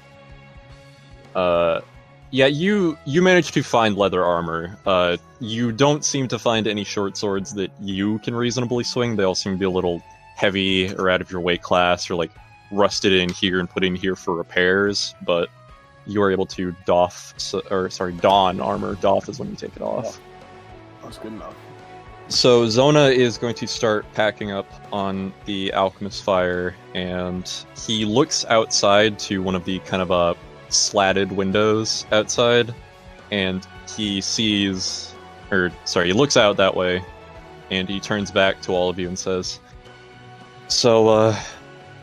Yeah, you managed to find leather armor. You don't seem to find any short swords that you can reasonably swing. They all seem to be a little heavy or out of your weight class, or like rusted in here and put in here for repairs. But you are able to don armor. Doff is when you take it off. That's good enough. So Zona is going to start packing up on the alchemist fire, and he looks outside to one of the kind of slatted windows outside, and he looks out that way, and he turns back to all of you and says, "So,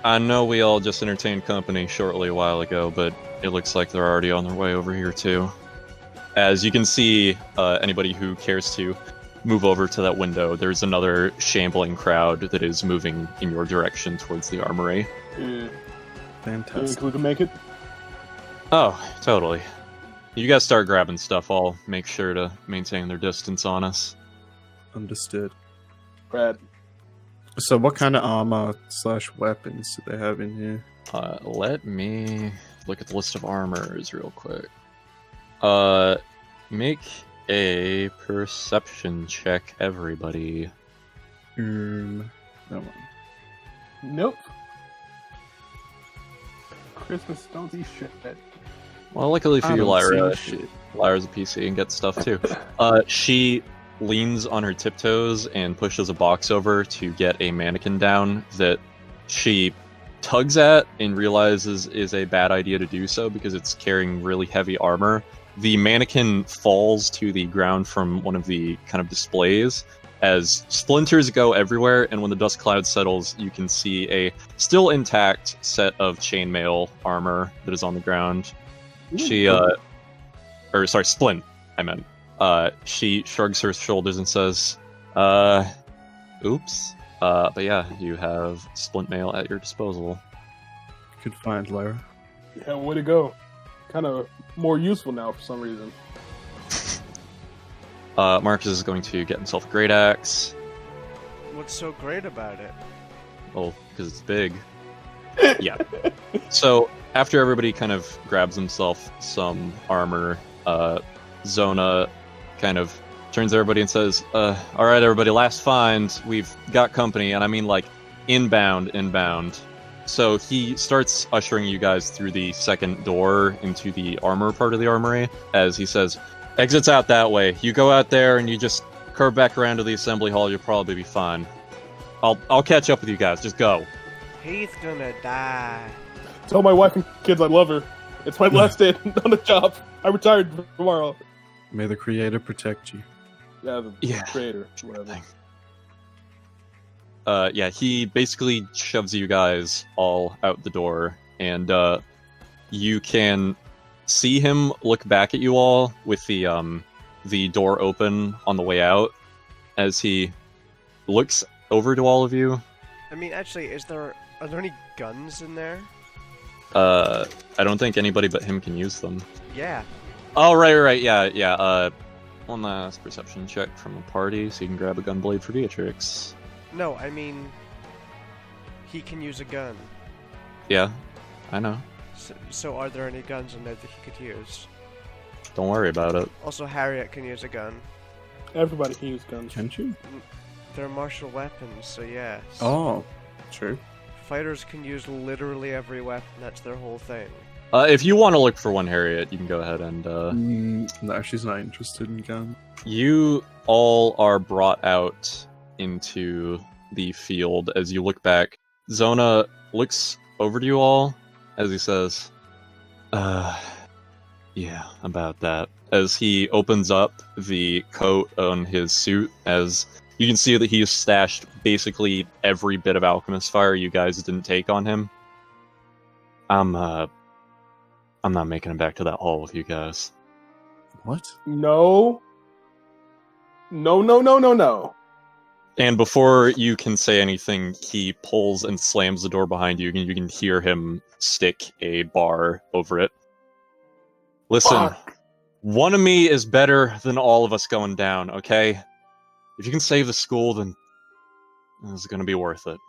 I know we all just entertained company shortly a while ago, but it looks like they're already on their way over here too." As you can see, anybody who cares to move over to that window, there's another shambling crowd that is moving in your direction towards the armory. Fantastic. We can make it. Oh, totally. You guys start grabbing stuff. I'll make sure to maintain their distance on us. Understood. Brad. So what kind of armor / weapons do they have in here? Let me look at the list of armors real quick. Make a perception check, everybody. That one. Nope. Christmas, don't do shit. Well, luckily for I you, don't Lyra, see shit. Lyra's a PC and gets stuff too. She leans on her tiptoes and pushes a box over to get a mannequin down that she tugs at and realizes is a bad idea to do so because it's carrying really heavy armor. The mannequin falls to the ground from one of the kind of displays as splinters go everywhere, and when the dust cloud settles, you can see a still intact set of chainmail armor that is on the ground. Splint, I meant. She shrugs her shoulders and says, oops. But yeah, you have splint mail at your disposal. Good find, Lyra. Yeah, way to go. Kind of more useful now for some reason. Marcus is going to get himself a great axe. What's so great about it? Well, because it's big. Yeah. So after everybody kind of grabs himself some armor, Zona kind of turns to everybody and says, all right, everybody, last find. We've got company, and I mean like inbound. So he starts ushering you guys through the second door into the armor part of the armory, as he says, exits out that way. You go out there and you just curve back around to the assembly hall, you'll probably be fine. I'll catch up with you guys, just go. He's gonna die. Tell my wife and kids I love her. It's my last day on the job. I retired tomorrow. May the creator protect you. Yeah, the creator, whatever. Yeah, he basically shoves you guys all out the door, and you can see him look back at you all with the door open on the way out, as he looks over to all of you. I mean, actually, are there any guns in there? I don't think anybody but him can use them. Yeah. Oh, right, yeah. One last perception check from the party, so you can grab a gunblade for Beatrix. No, I mean, he can use a gun. Yeah, I know. So are there any guns in there that he could use? Don't worry about it. Also, Harriet can use a gun. Everybody can use guns. Can't you? They're martial weapons, so yes. Oh, true. Fighters can use literally every weapon, that's their whole thing. If you want to look for one, Harriet, you can go ahead and... No, she's not interested in guns. You all are brought out into the field as you look back. Zona looks over to you all as he says, yeah, about that. As he opens up the coat on his suit, as you can see that he's stashed basically every bit of alchemist fire you guys didn't take on him. I'm not making it back to that hall with you guys. What? No. And before you can say anything, he pulls and slams the door behind you, and you can hear him stick a bar over it. Listen, one of me is better than all of us going down, okay? If you can save the school, then it's going to be worth it.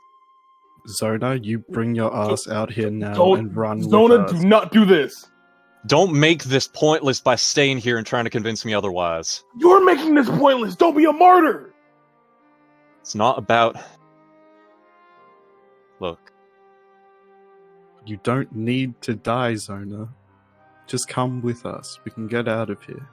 Zona, you bring your ass out here now and run Zona, with us. do not do this. Don't make this pointless by staying here and trying to convince me otherwise. You're making this pointless. Don't be a martyr. It's not about... Look. You don't need to die, Zona. Just come with us. We can get out of here.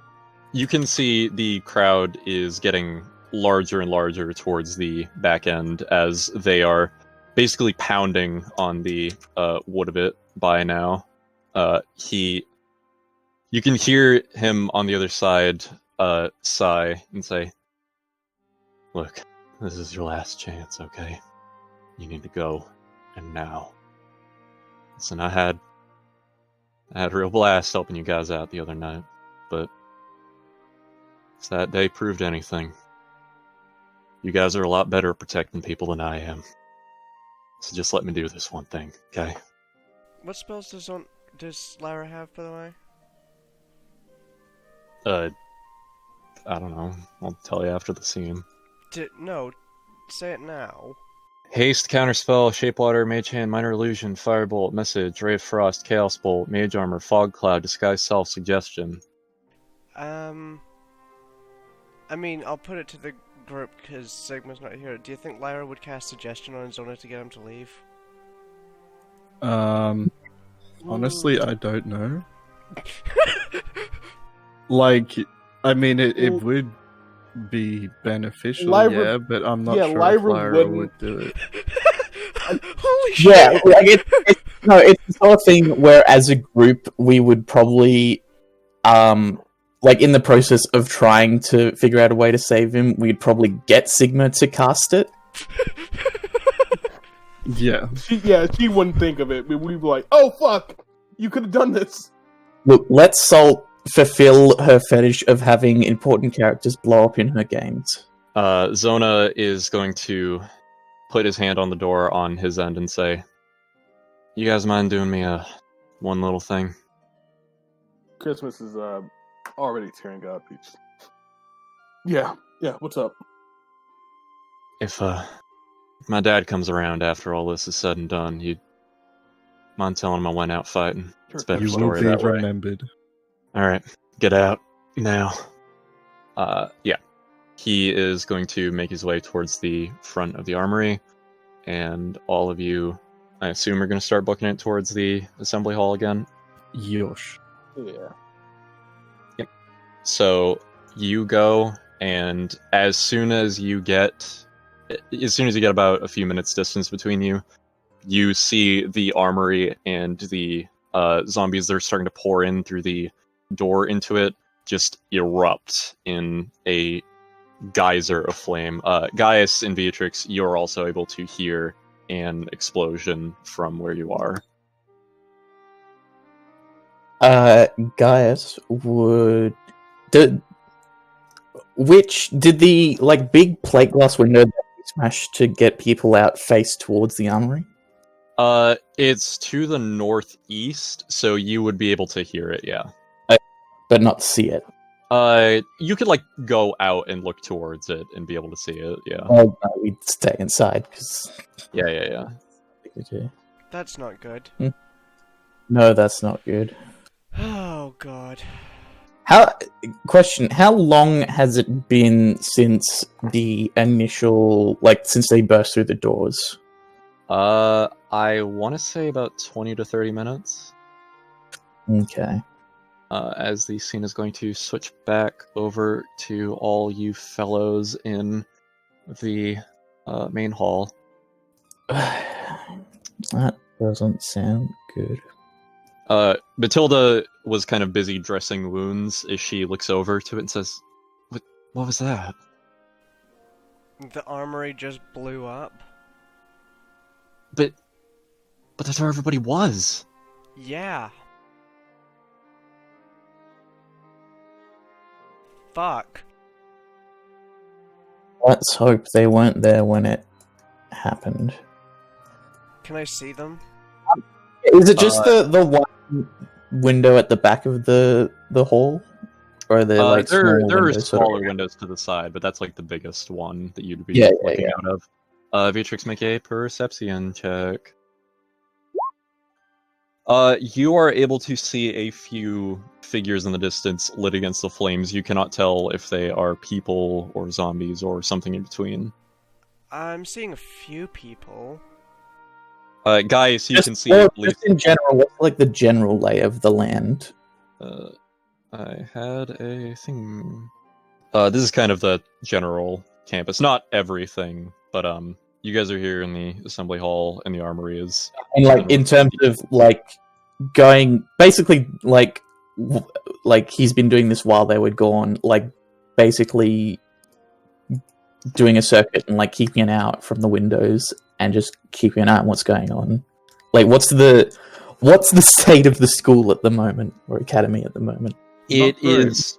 You can see the crowd is getting larger and larger towards the back end as they are basically pounding on the wood of it by now. You can hear him on the other side sigh and say, look, this is your last chance, okay? You need to go, and now. Listen, I had a real blast helping you guys out the other night, but if that day proved anything, you guys are a lot better at protecting people than I am. So just let me do this one thing, okay? What spells does Lyra have, by the way? I don't know. I'll tell you after the scene. No, say it now. Haste, Counterspell, Shapewater, Mage Hand, Minor Illusion, Firebolt, Message, Ray of Frost, Chaos Bolt, Mage Armor, Fog Cloud, Disguise Self, Suggestion. I mean, I'll put it to the group because Sigma's not here. Do you think Lyra would cast Suggestion on Zona to get him to leave? Honestly, I don't know. Like, I mean, it would be beneficial, Lyra, but I'm not sure Lyra if Lyra would wouldn't. do it. Holy shit! Yeah, like it's the sort of thing where, as a group, we would probably, like in the process of trying to figure out a way to save him, we'd probably get Sigma to cast it. Yeah. She wouldn't think of it. We'd be like, oh fuck, you could have done this. Look, let Salt fulfill her fetish of having important characters blow up in her games. Zona is going to put his hand on the door on his end and say, you guys mind doing me one little thing? Christmas is already tearing up. Yeah, what's up? If my dad comes around after all this is said and done, you mind telling him I went out fighting. It's a better You will story be that way. remembered. All right, get out now. Yeah. He is going to make his way towards the front of the armory, and all of you, I assume, are going to start booking it towards the assembly hall again. Yosh. Yeah. Yep. So you go, and as soon as you get about a few minutes distance between you, you see the armory and the zombies that are starting to pour in through the door into it just erupt in a geyser of flame. Gaius and Beatrix, you're also able to hear an explosion from where you are. Gaius would. Did the big plate glass window that we smashed to get people out face towards the armory? It's to the northeast, so you would be able to hear it, yeah. But not see it. You could go out and look towards it and be able to see it, yeah. Oh, no, we'd stay inside because. Yeah. That's not good. No, that's not good. Oh god. How long has it been since the initial, since they burst through the doors? I want to say about 20 to 30 minutes. Okay. As the scene is going to switch back over to all you fellows in the main hall. That doesn't sound good. Matilda was kind of busy dressing wounds as she looks over to it and says, What was that? The armory just blew up. But that's where everybody was. Yeah. Fuck. Let's hope they weren't there when it happened. Can I see them? Is it just the one window at the back of the hall? Or are there there are windows smaller windows to the side, but that's the biggest one that you'd be looking out of. Beatrix, make a perception check. You are able to see a few figures in the distance lit against the flames. You cannot tell if they are people or zombies or something in between. I'm seeing a few people. Guys, you can see at least... Just in general, what's the general lay of the land? I had a thing... this is kind of the general campus. Not everything, but you guys are here in the assembly hall, and the armory is... And in terms of going... Basically, he's been doing this while they were gone, basically doing a circuit and keeping an eye out from the windows and just keeping an eye on what's going on. What's the state of the school at the moment, or academy at the moment? It is...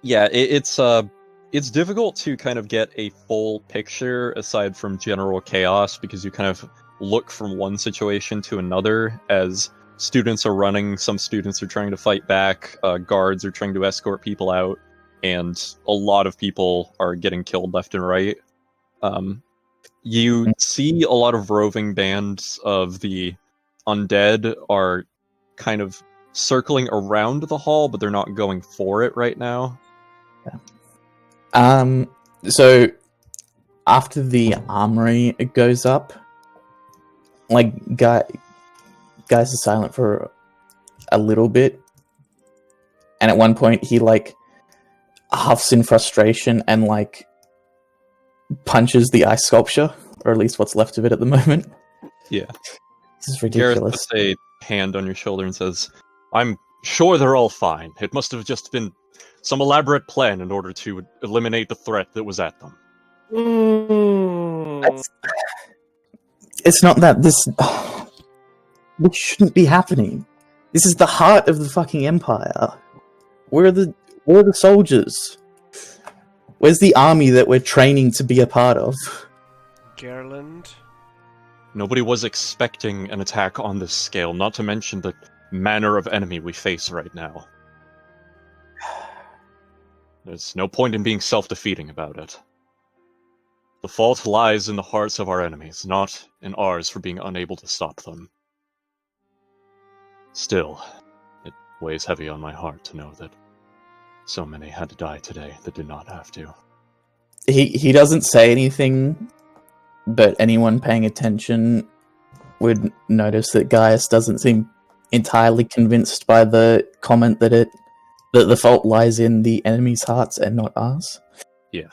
Yeah, it's difficult to kind of get a full picture aside from general chaos, because you kind of look from one situation to another as students are running, some students are trying to fight back, guards are trying to escort people out, and a lot of people are getting killed left and right. You see a lot of roving bands of the undead are kind of circling around the hall, but they're not going for it right now. So after the armory goes up, guys are silent for a little bit, and at one point he huffs in frustration and punches the ice sculpture, or at least what's left of it at the moment. Yeah. This is ridiculous. Gareth puts a hand on your shoulder and says, I'm sure they're all fine. It must have just been some elaborate plan in order to eliminate the threat that was at them. It's not that this shouldn't be happening. This is the heart of the fucking empire. Where are the soldiers? Where's the army that we're training to be a part of? Garland? Nobody was expecting an attack on this scale, not to mention the manner of enemy we face right now. There's no point in being self-defeating about it. The fault lies in the hearts of our enemies, not in ours for being unable to stop them. Still, it weighs heavy on my heart to know that so many had to die today that did not have to. He doesn't say anything, but anyone paying attention would notice that Gaius doesn't seem entirely convinced by the comment that the fault lies in the enemy's hearts and not ours. Yeah.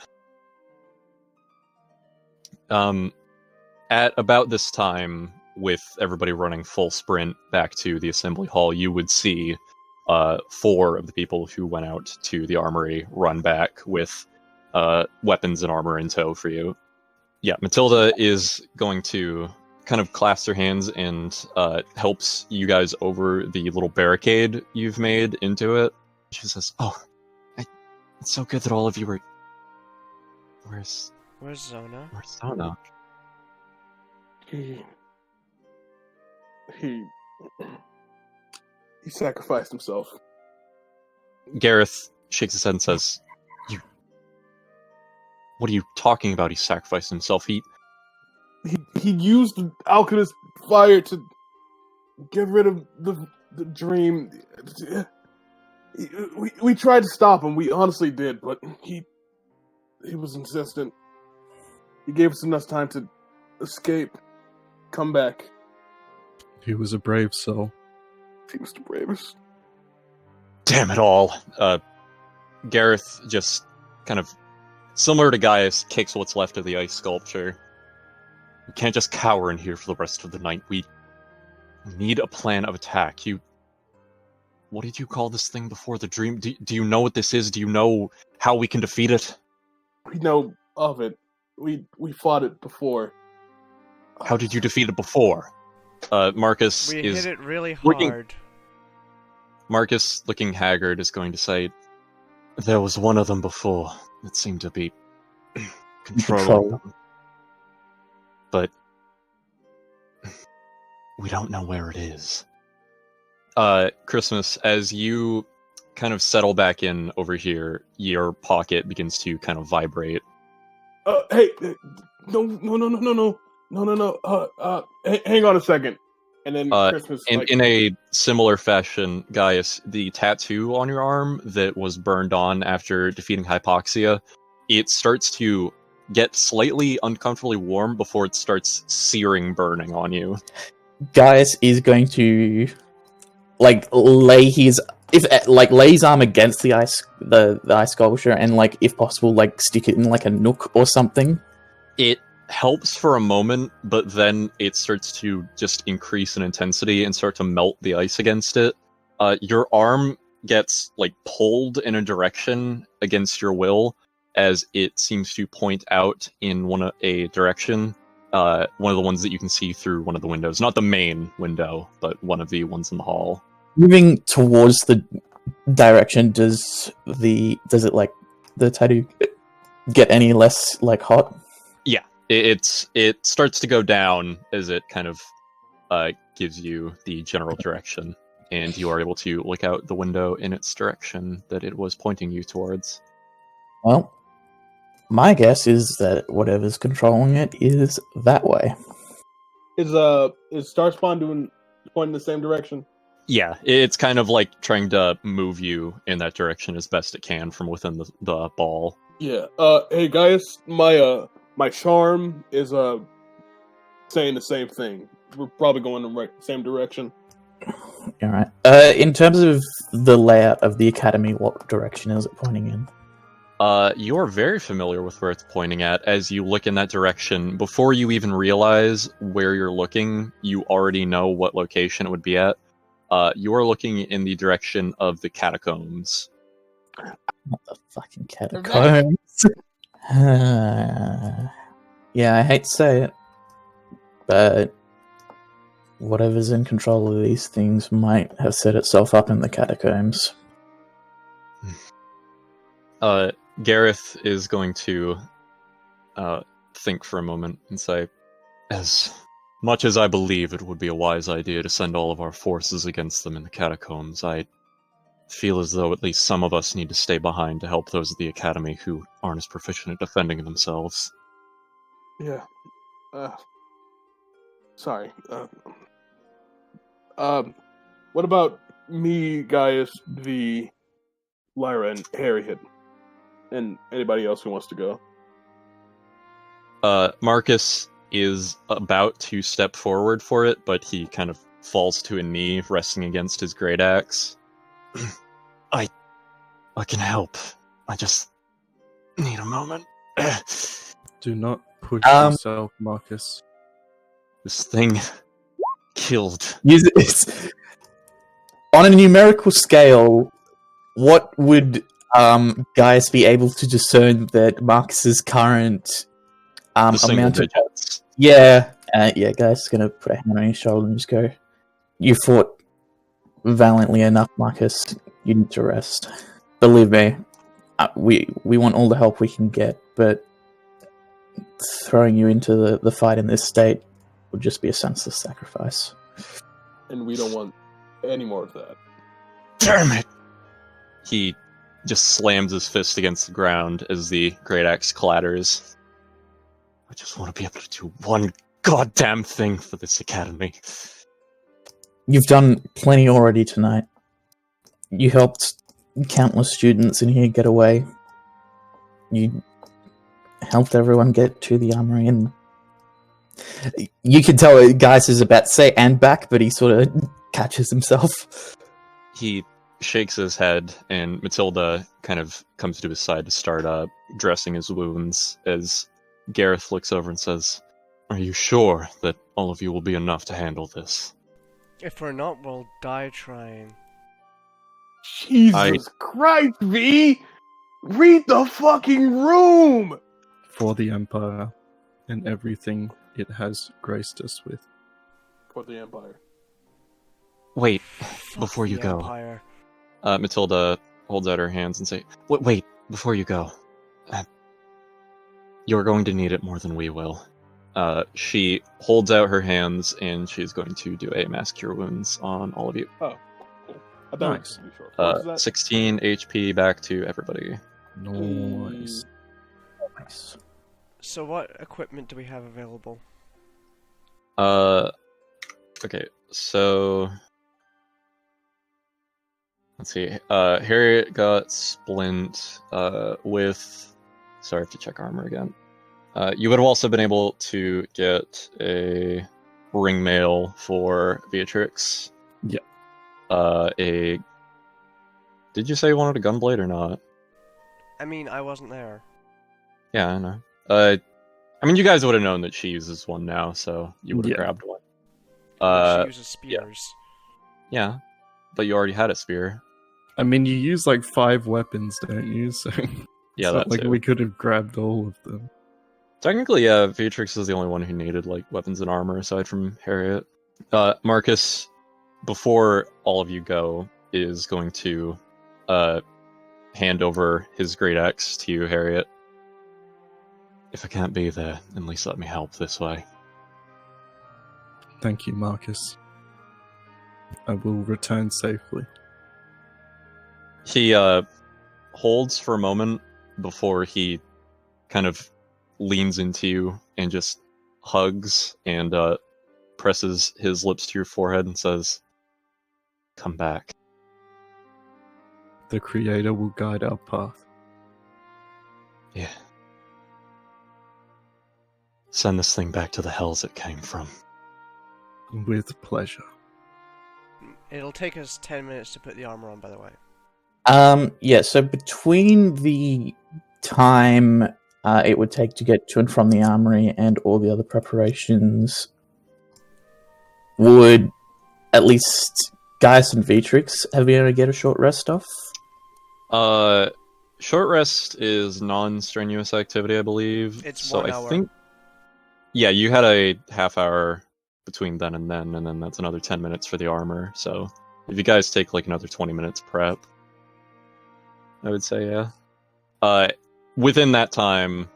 At about this time, with everybody running full sprint back to the assembly hall, you would see 4 of the people who went out to the armory run back with weapons and armor in tow for you. Yeah, Matilda is going to kind of clasp her hands and helps you guys over the little barricade you've made into it. She says, it's so good that all of you were... Where's Zona? Where's Zona? He sacrificed himself. Gareth shakes his head and says, What are you talking about? He sacrificed himself. He used the alchemist fire to get rid of the dream. We tried to stop him. We honestly did, but he was insistent. He gave us enough time to escape, come back. He was a brave soul. He was the bravest. Damn it all. Gareth just kind of, similar to Gaius, kicks what's left of the ice sculpture. We can't just cower in here for the rest of the night. We need a plan of attack. What did you call this thing before the dream? Do you know what this is? Do you know how we can defeat it? We know of it. We fought it before. How did you defeat it before? Marcus We is... hit it really looking- hard. Marcus, looking haggard, is going to say, there was one of them before that seemed to be controlling them. But we don't know where it is. Christmas, as you kind of settle back in over here, your pocket begins to kind of vibrate. Hey, no. Hang on a second. And then Christmas. In a similar fashion, Gaius, the tattoo on your arm that was burned on after defeating hypoxia, it starts to get slightly uncomfortably warm before it starts searing, burning on you. Gaius is going to lay his arm against the ice sculpture and if possible stick it in a nook or something. It helps for a moment, but then it starts to just increase in intensity and start to melt the ice against it. Your arm gets pulled in a direction against your will as it seems to point out in a direction. One of the ones that you can see through one of the windows. Not the main window, but one of the ones in the hall. Moving towards the direction, does the tattoo get any less hot? Yeah, it starts to go down as it kind of gives you the general direction, and you are able to look out the window in its direction that it was pointing you towards. Well, my guess is that whatever's controlling it is that way. Is Starspawn pointing the same direction? Yeah, it's kind of trying to move you in that direction as best it can from within the ball. Yeah. Hey Gaius, my charm is saying the same thing. We're probably going in the same direction. All right. In terms of the layout of the academy, what direction is it pointing in? You are very familiar with where it's pointing at. As you look in that direction, before you even realize where you're looking, you already know what location it would be at. You are looking in the direction of the catacombs. Not the fucking catacombs. Yeah, I hate to say it, but whatever's in control of these things might have set itself up in the catacombs. Gareth is going to think for a moment and say, as much as I believe it would be a wise idea to send all of our forces against them in the catacombs, I feel as though at least some of us need to stay behind to help those of the Academy who aren't as proficient at defending themselves. Yeah. Sorry. What about me, Gaius, V, Lyra, and Harriet? And anybody else who wants to go? Marcus is about to step forward for it, but he kind of falls to a knee, resting against his great axe. I can help. I just need a moment. Do not push yourself, Marcus. This thing killed. Use it. On a numerical scale, what would Gaius be able to discern that Marcus's current The single amount of... digits. Yeah, Gaius is going to put a hand on his shoulder and just go, "You fought valiantly enough, Marcus. You need to rest. Believe me, we want all the help we can get, but throwing you into the fight in this state would just be a senseless sacrifice." And we don't want any more of that. Damn it! He just slams his fist against the ground as the great axe clatters. I just want to be able to do one goddamn thing for this academy. You've done plenty already tonight. You helped countless students in here get away. You helped everyone get to the armory, and you can tell Gaius is about to say "and back," but he sort of catches himself. He shakes his head, and Matilda kind of comes to his side to start dressing his wounds as Gareth looks over and says, "Are you sure that all of you will be enough to handle this?" If we're not, we'll die trying. Jesus Christ, V! Read the fucking room! For the Empire and everything it has graced us with. For the Empire. Wait, Fuck before you the go. Empire. Matilda holds out her hands and say, Wait, before you go. You're going to need it more than we will." She holds out her hands, and she's going to do a mass cure wounds on all of you. Oh, cool. I thought Nice. it was short. What was that? 16 HP back to everybody. Nice. Nice. So what equipment do we have available? Okay, so... Let's see. Harriet got splint with... Sorry, I have to check armor again. You would have also been able to get a ring mail for Beatrix. Yeah. Did you say you wanted a gunblade or not? I mean, I wasn't there. Yeah, I know. I mean, you guys would have known that she uses one now, so you would have Yeah. grabbed one. She uses spears. Yeah, but you already had a spear. I mean, you use like 5 weapons, don't you? So Yeah, it's not that like too. we could have grabbed all of them. Technically, yeah, Beatrix is the only one who needed like weapons and armor aside from Harriet. Marcus, before all of you go, is going to hand over his great axe to you, Harriet. If I can't be there, at least let me help this way. Thank you, Marcus. I will return safely. He holds for a moment before he kind of leans into you and just hugs and presses his lips to your forehead and says, "Come back." The Creator will guide our path. Yeah. Send this thing back to the hells it came from. With pleasure. It'll take us 10 minutes to put the armor on, by the way. Yeah, so between the time it would take to get to and from the armory and all the other preparations, would at least Gaius and Beatrix have been able to get a short rest off? Short rest is non-strenuous activity, I believe. It's so 1 I hour. think, yeah, you had a half hour between then, and then that's another 10 minutes for the armor. So if you guys take like another 20 minutes prep, I would say, yeah. Within that time,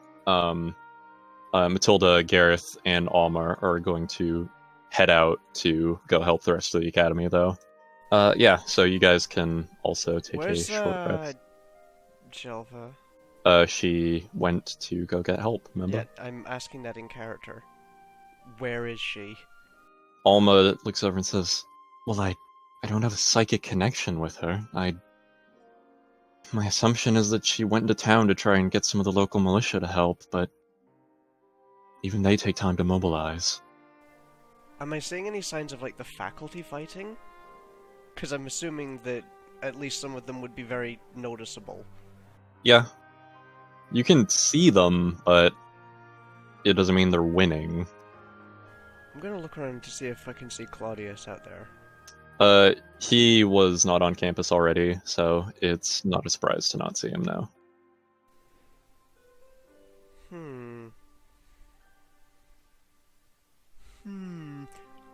Matilda, Gareth, and Almar are going to head out to go help the rest of the academy, though. Yeah, so you guys can also take Where's a short rest. Jelva? She went to go get help, remember? Yeah, I'm asking that in character. Where is she? Alma looks over and says, "Well, I I don't have a psychic connection with her. My assumption is that she went into town to try and get some of the local militia to help, but even they take time to mobilize. Am I seeing any signs of, like, the faculty fighting? Because I'm assuming that at least some of them would be very noticeable. Yeah. You can see them, but it doesn't mean they're winning. I'm gonna look around to see if I can see Claudius out there. He was not on campus already, so it's not a surprise to not see him now.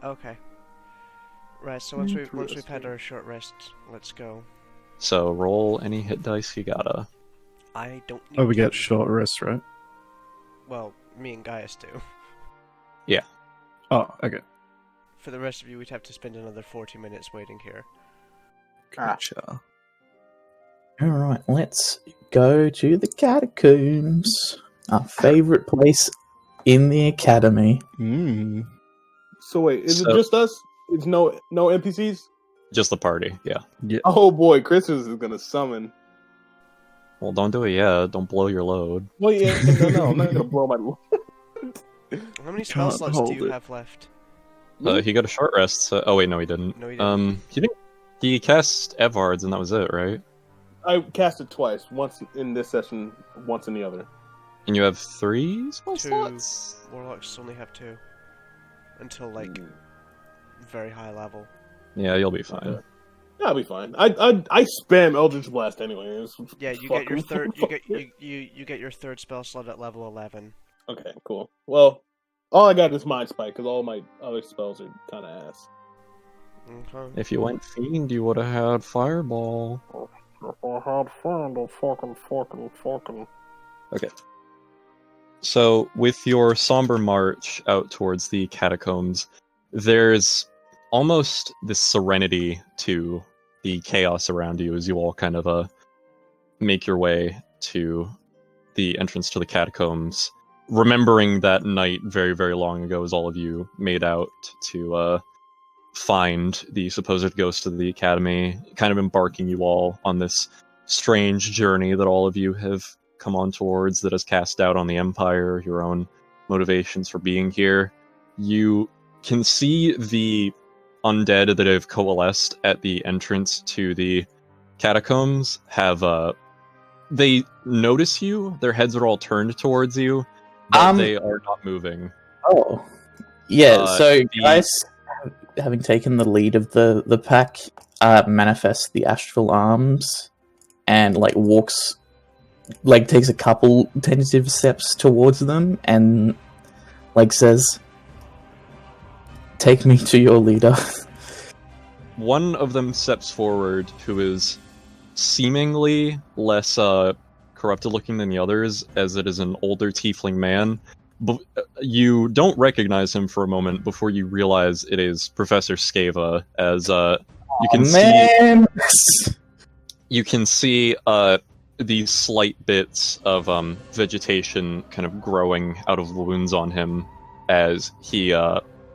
Okay. Right, so once we've had our short rest, let's go. So roll any hit dice you gotta. I don't need Oh, we to. get short rest, right? Well, me and Gaius do. Yeah. Oh, okay. For the rest of you, we'd have to spend another 40 minutes waiting here. Gotcha. Alright, let's go to the catacombs. Our favorite place in the academy. So wait, is it just us? It's no NPCs? Just the party, yeah. Yeah. Oh boy, Christmas is gonna summon. Well, don't do it yet. Don't blow your load. Well, yeah, no, I'm not gonna blow my load. How many spell Can't slots do hold you it. have left? He got a short rest. So... Oh wait, no, he didn't. No, he didn't. He cast Evard's, and that was it, right? I cast it twice. Once in this session, once in the other. And you have 3 spell 2. slots? Warlocks only have 2. Until, like, very high level. Yeah, you'll be fine. Okay. I'll be fine. I spam Eldritch Blast anyway. Yeah, you get your third. You get your third spell slot at level 11. Okay, cool. Well, all I got is Mind Spike because all my other spells are kind of ass. Okay. If you went Fiend, you would have had Fireball. Okay. So, with your somber march out towards the catacombs, there's almost this serenity to the chaos around you as you all kind of make your way to the entrance to the catacombs, remembering that night very, very long ago as all of you made out to find the supposed ghost of the academy, kind of embarking you all on this strange journey that all of you have come on towards that has cast doubt on the Empire, your own motivations for being here. You can see the undead that have coalesced at the entrance to the catacombs have they notice you, their heads are all turned towards you, but they are not moving. Oh. Yeah, so guys, having taken the lead of the pack, manifests the astral arms and like walks, like takes a couple tentative steps towards them and like says, "Take me to your leader." One of them steps forward, who is seemingly less corrupted looking than the others, as it is an older tiefling man. But you don't recognize him for a moment before you realize it is Professor Skava, as you can see these slight bits of vegetation kind of growing out of wounds on him as he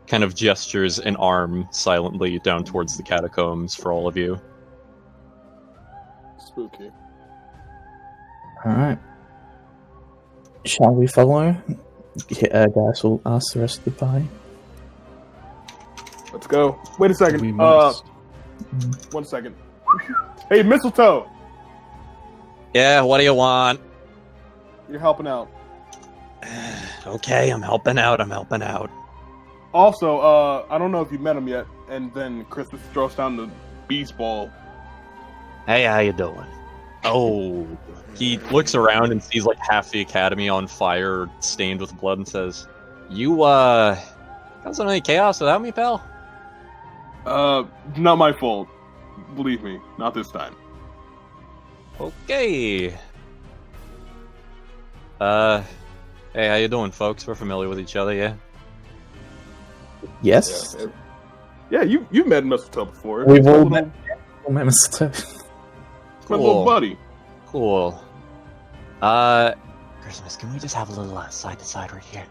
kind of gestures an arm silently down towards the catacombs for all of you. Spooky. Alright. Shall we follow? Guys, we'll ask the rest of the party. Let's go. Wait a second. We must. 1 second. Hey, Mistletoe! Yeah, what do you want? You're helping out. Okay, I'm helping out. Also, I don't know if you met him yet, and then Christmas throws down the beast ball. Hey, how you doing? Oh, he looks around and sees like half the academy on fire, stained with blood, and says, "You caused any chaos without me, pal?" Not my fault. Believe me, not this time. Okay. Hey, how you doing, folks? We're familiar with each other, yeah? Yes. Yeah, you've met Mistletoe before. We've all met Mistletoe. my little buddy. Cool. Christmas, can we just have a little side to side right here?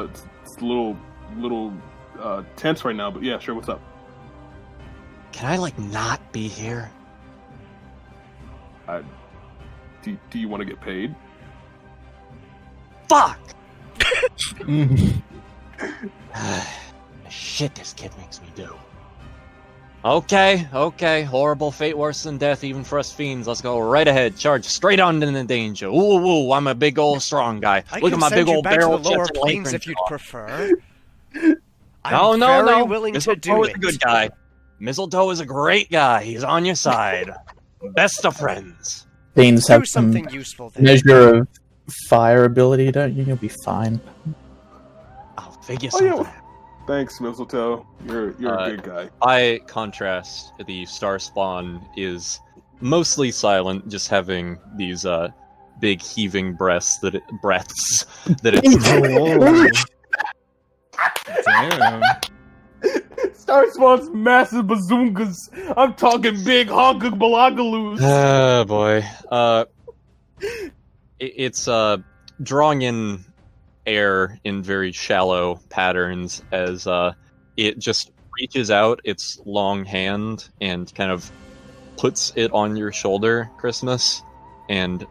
It's a little tense right now, but yeah, sure. What's up? Can I, like, not be here? Do you want to get paid? Fuck! Shit this kid makes me do. Okay. Horrible fate worse than death, even for us fiends. Let's go right ahead. Charge straight on into the danger. Ooh, I'm a big old strong guy. Look at my big old barrel to the lower chest and planes lantern if you'd jaw. prefer. No. very willing to Mistletoe do is it. a good guy. Mistletoe is a great guy. He's on your side. Best of friends. Fiends Do have some something useful then. measure of fire ability, don't you? You'll be fine. I'll figure Oh, yeah. something out. Thanks, Mistletoe. You're a good guy. By contrast, the star spawn is mostly silent, just having these big heaving breaths that it's Damn. Star Spawn's massive bazookas. I'm talking big honking balagaloos. oh boy. It's drawing in air in very shallow patterns as it just reaches out its long hand and kind of puts it on your shoulder, Christmas, and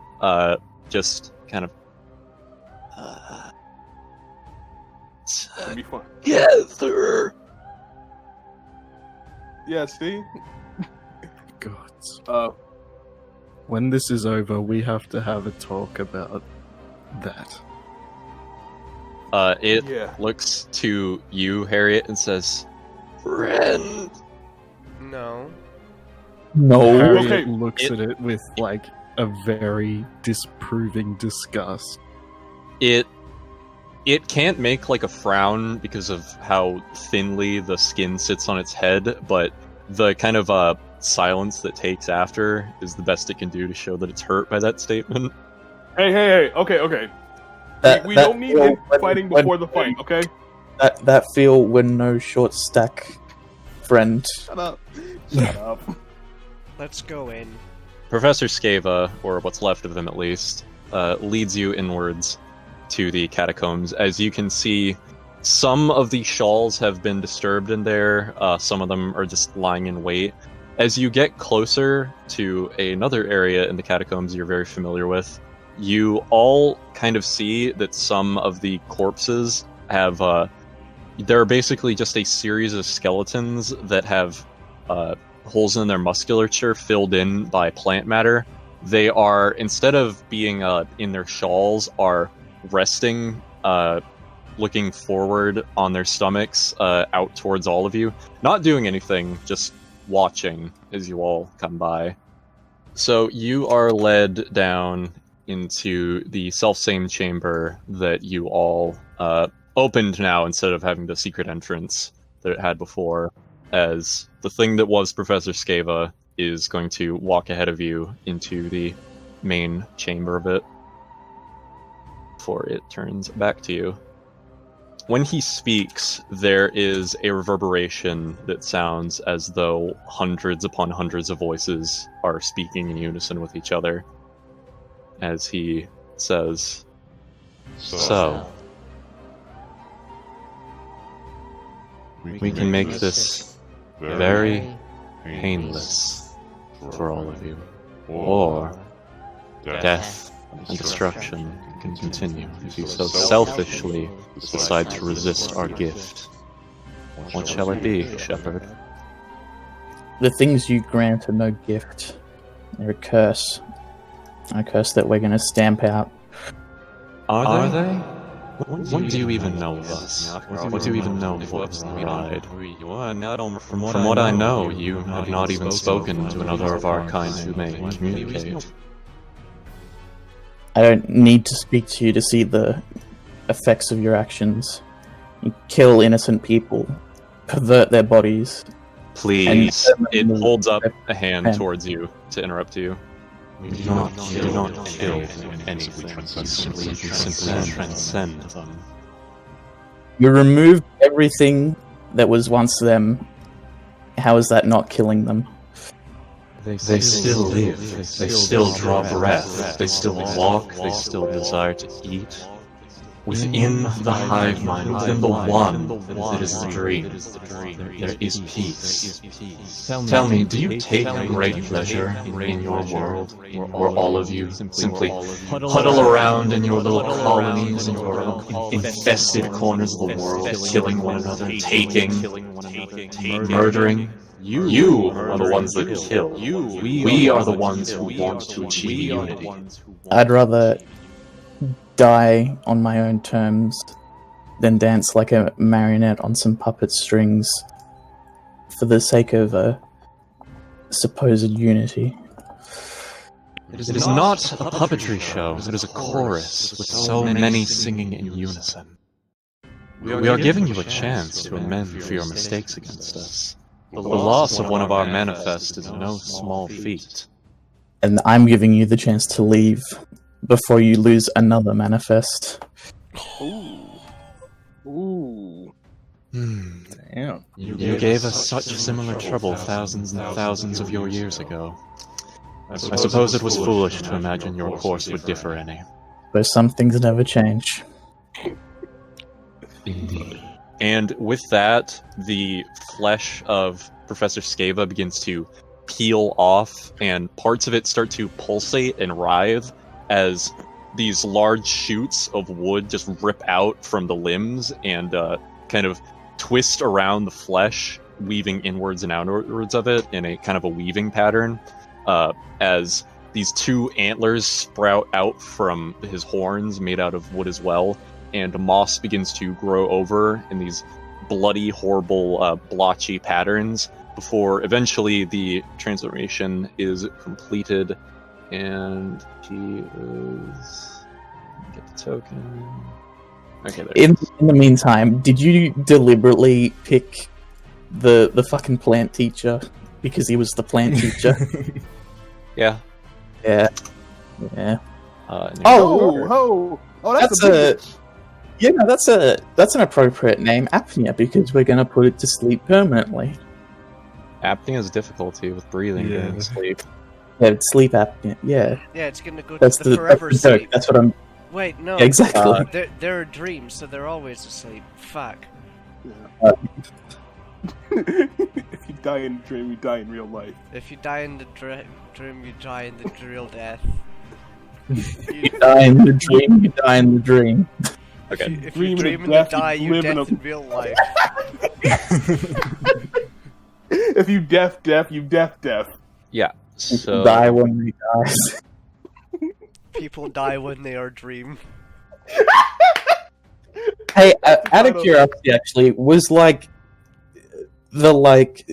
just kind of That'd be fun. together. Yeah, Steve. God. When this is over, we have to have a talk about that. It Yeah. looks to you, Harriet, and says, "Friend." No. No. Harriet Okay. looks at it with, like, a very disproving disgust. It can't make like a frown because of how thinly the skin sits on its head, but the kind of silence that takes after is the best it can do to show that it's hurt by that statement. Hey. Okay. We That don't need feel him when- fighting when- before the fight, okay? That feel when no short stack, friend. Shut up. Shut up. Let's go in. Professor Scava, or what's left of them at least, leads you inwards to the catacombs. As you can see, some of the shawls have been disturbed in there, some of them are just lying in wait. As you get closer to another area in the catacombs you're very familiar with, you all kind of see that some of the corpses have, they're basically just a series of skeletons that have holes in their musculature filled in by plant matter. They are, instead of being in their shawls, are resting, looking forward on their stomachs, out towards all of you. Not doing anything, just watching as you all come by. So you are led down into the self-same chamber that you all opened now instead of having the secret entrance that it had before, as the thing that was Professor Scava is going to walk ahead of you into the main chamber of it before it turns back to you. When he speaks, there is a reverberation that sounds as though hundreds upon hundreds of voices are speaking in unison with each other. As he says, So, we can make this very painless for all of you. Or death and destruction can continue if you so selfishly decide to resist our gift. What shall it be, Shepherd? The things you grant are no gift. They're a curse. A curse that we're going to stamp out. Are they? What do you even know of us? What do you even know of us, the Bride? From what I know, you have not even spoken to another of our kind who may communicate. I don't need to speak to you to see the effects of your actions. You kill innocent people, pervert their bodies. Please, And- it holds up a hand And- towards you to interrupt you. We do not kill anything. We simply transcend them. You removed everything that was once them. How is that not killing them? They still live. They still draw breath. They still walk. They still desire to eat. Within the hive mind, within the one that is the dream, there is peace. Tell me, do you take great pleasure in your world, where all of you simply huddle around in your little colonies, in your infested corners of the world, killing one another, taking, murdering? You are the ones that kill. We are the ones who want to achieve unity. I'd rather die on my own terms than dance like a marionette on some puppet strings for the sake of a supposed unity. It is not a puppetry show, it is a chorus with so many singing in unison. We are giving you a chance to amend for your mistakes against us. The loss of one of our manifests is no small feat. And I'm giving you the chance to leave before you lose another manifest. Ooh. Damn. You gave us such similar trouble thousands and thousands of your years ago. I suppose it was foolish to imagine your course would differ any. But some things never change. Indeed. And with that, the flesh of Professor Scava begins to peel off, and parts of it start to pulsate and writhe as these large shoots of wood just rip out from the limbs and kind of twist around the flesh, weaving inwards and outwards of it in a kind of a weaving pattern, as these two antlers sprout out from his horns made out of wood as well, and moss begins to grow over in these bloody, horrible, blotchy patterns before eventually the transformation is completed, and he is... Get the token. Okay, there. In the meantime, did you deliberately pick the fucking plant teacher because he was the plant teacher? Yeah. Yeah. Oh, that's a yeah, no, that's an appropriate name, apnea, because we're gonna put it to sleep permanently. Apnea is difficulty with breathing during sleep. Yeah, it's sleep apnea. Yeah, Yeah, it's gonna go that's to the forever that's the joke. sleep. That's what I'm. Wait, no. Yeah, exactly. They're dreams, so they're always asleep. Fuck. If you die in a dream, you die in real life. If you die in the dream, you die in the real death. You die in the dream. You die in the dream. Okay. If you Dream dream in and you death, you die, you live in death a- in real life. If you deaf, you deaf. Yeah. So Die when they die. People die when they are dream. Hey, out of curiosity, actually, was like the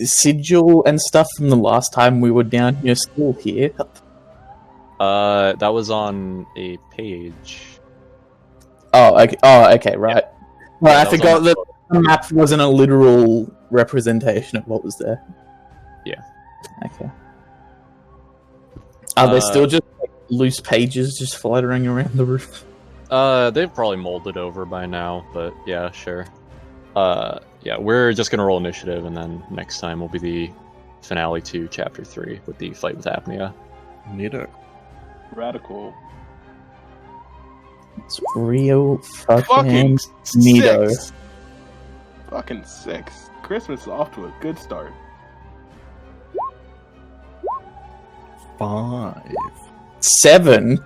sigil and stuff from the last time we were down here still here? that was on a page. Oh, okay, right. Well, Yeah, I that was forgot on that the map wasn't a literal representation of what was there. Yeah. Okay. Are they still just loose pages just fluttering around the roof? They've probably molded over by now, but yeah, sure. Yeah, we're just gonna roll initiative, and then next time will be the finale to Chapter 3 with the fight with Apnea. Neato. Radical. It's real fucking Fucking neato. 6. Fucking 6. Christmas is off to a good start. 5, 7.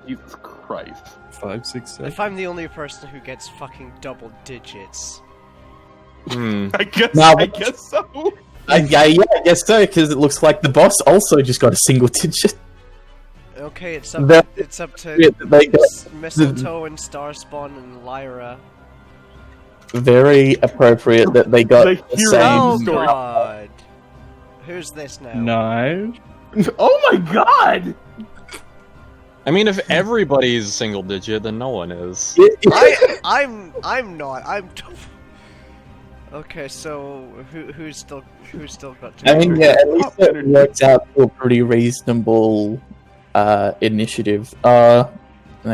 Jesus Christ. 5, 6, 7. If I'm the only person who gets fucking double digits. I guess. Now- I guess so. Yeah, I guess so, because it looks like the boss also just got a single digit. Okay, it's up. That- It's up to They got Mistletoe and Starspawn and Lyra. very appropriate that they got The the hero Oh same. story. god! Who's this now? 9. Oh my god! I mean, if everybody's single digit, then no one is. I'm not. I'm. Okay, so who's still got? I mean, turns? yeah, at least it worked out to a pretty reasonable initiative. I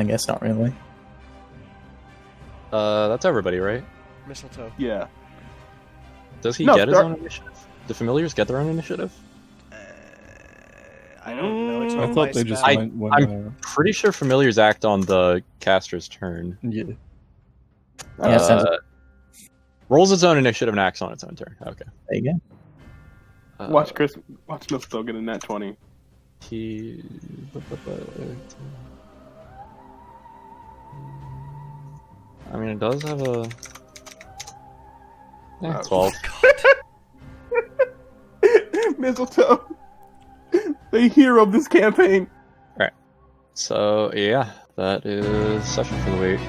guess not really. That's everybody, right? Mistletoe. Yeah. Does he No, get his Star- own initiative? Do familiars get their own initiative? I don't know. It's I on thought my they just spell. went when. I'm pretty sure familiars act on the caster's turn. Yeah. Yeah, sounds rolls its own initiative and acts on its own turn. Okay. there you go. Watch Mistletoe get a nat 20. He... I mean, it does have a... Yeah, 12. Mistletoe, the hero of this campaign. So, yeah, that is session for the week.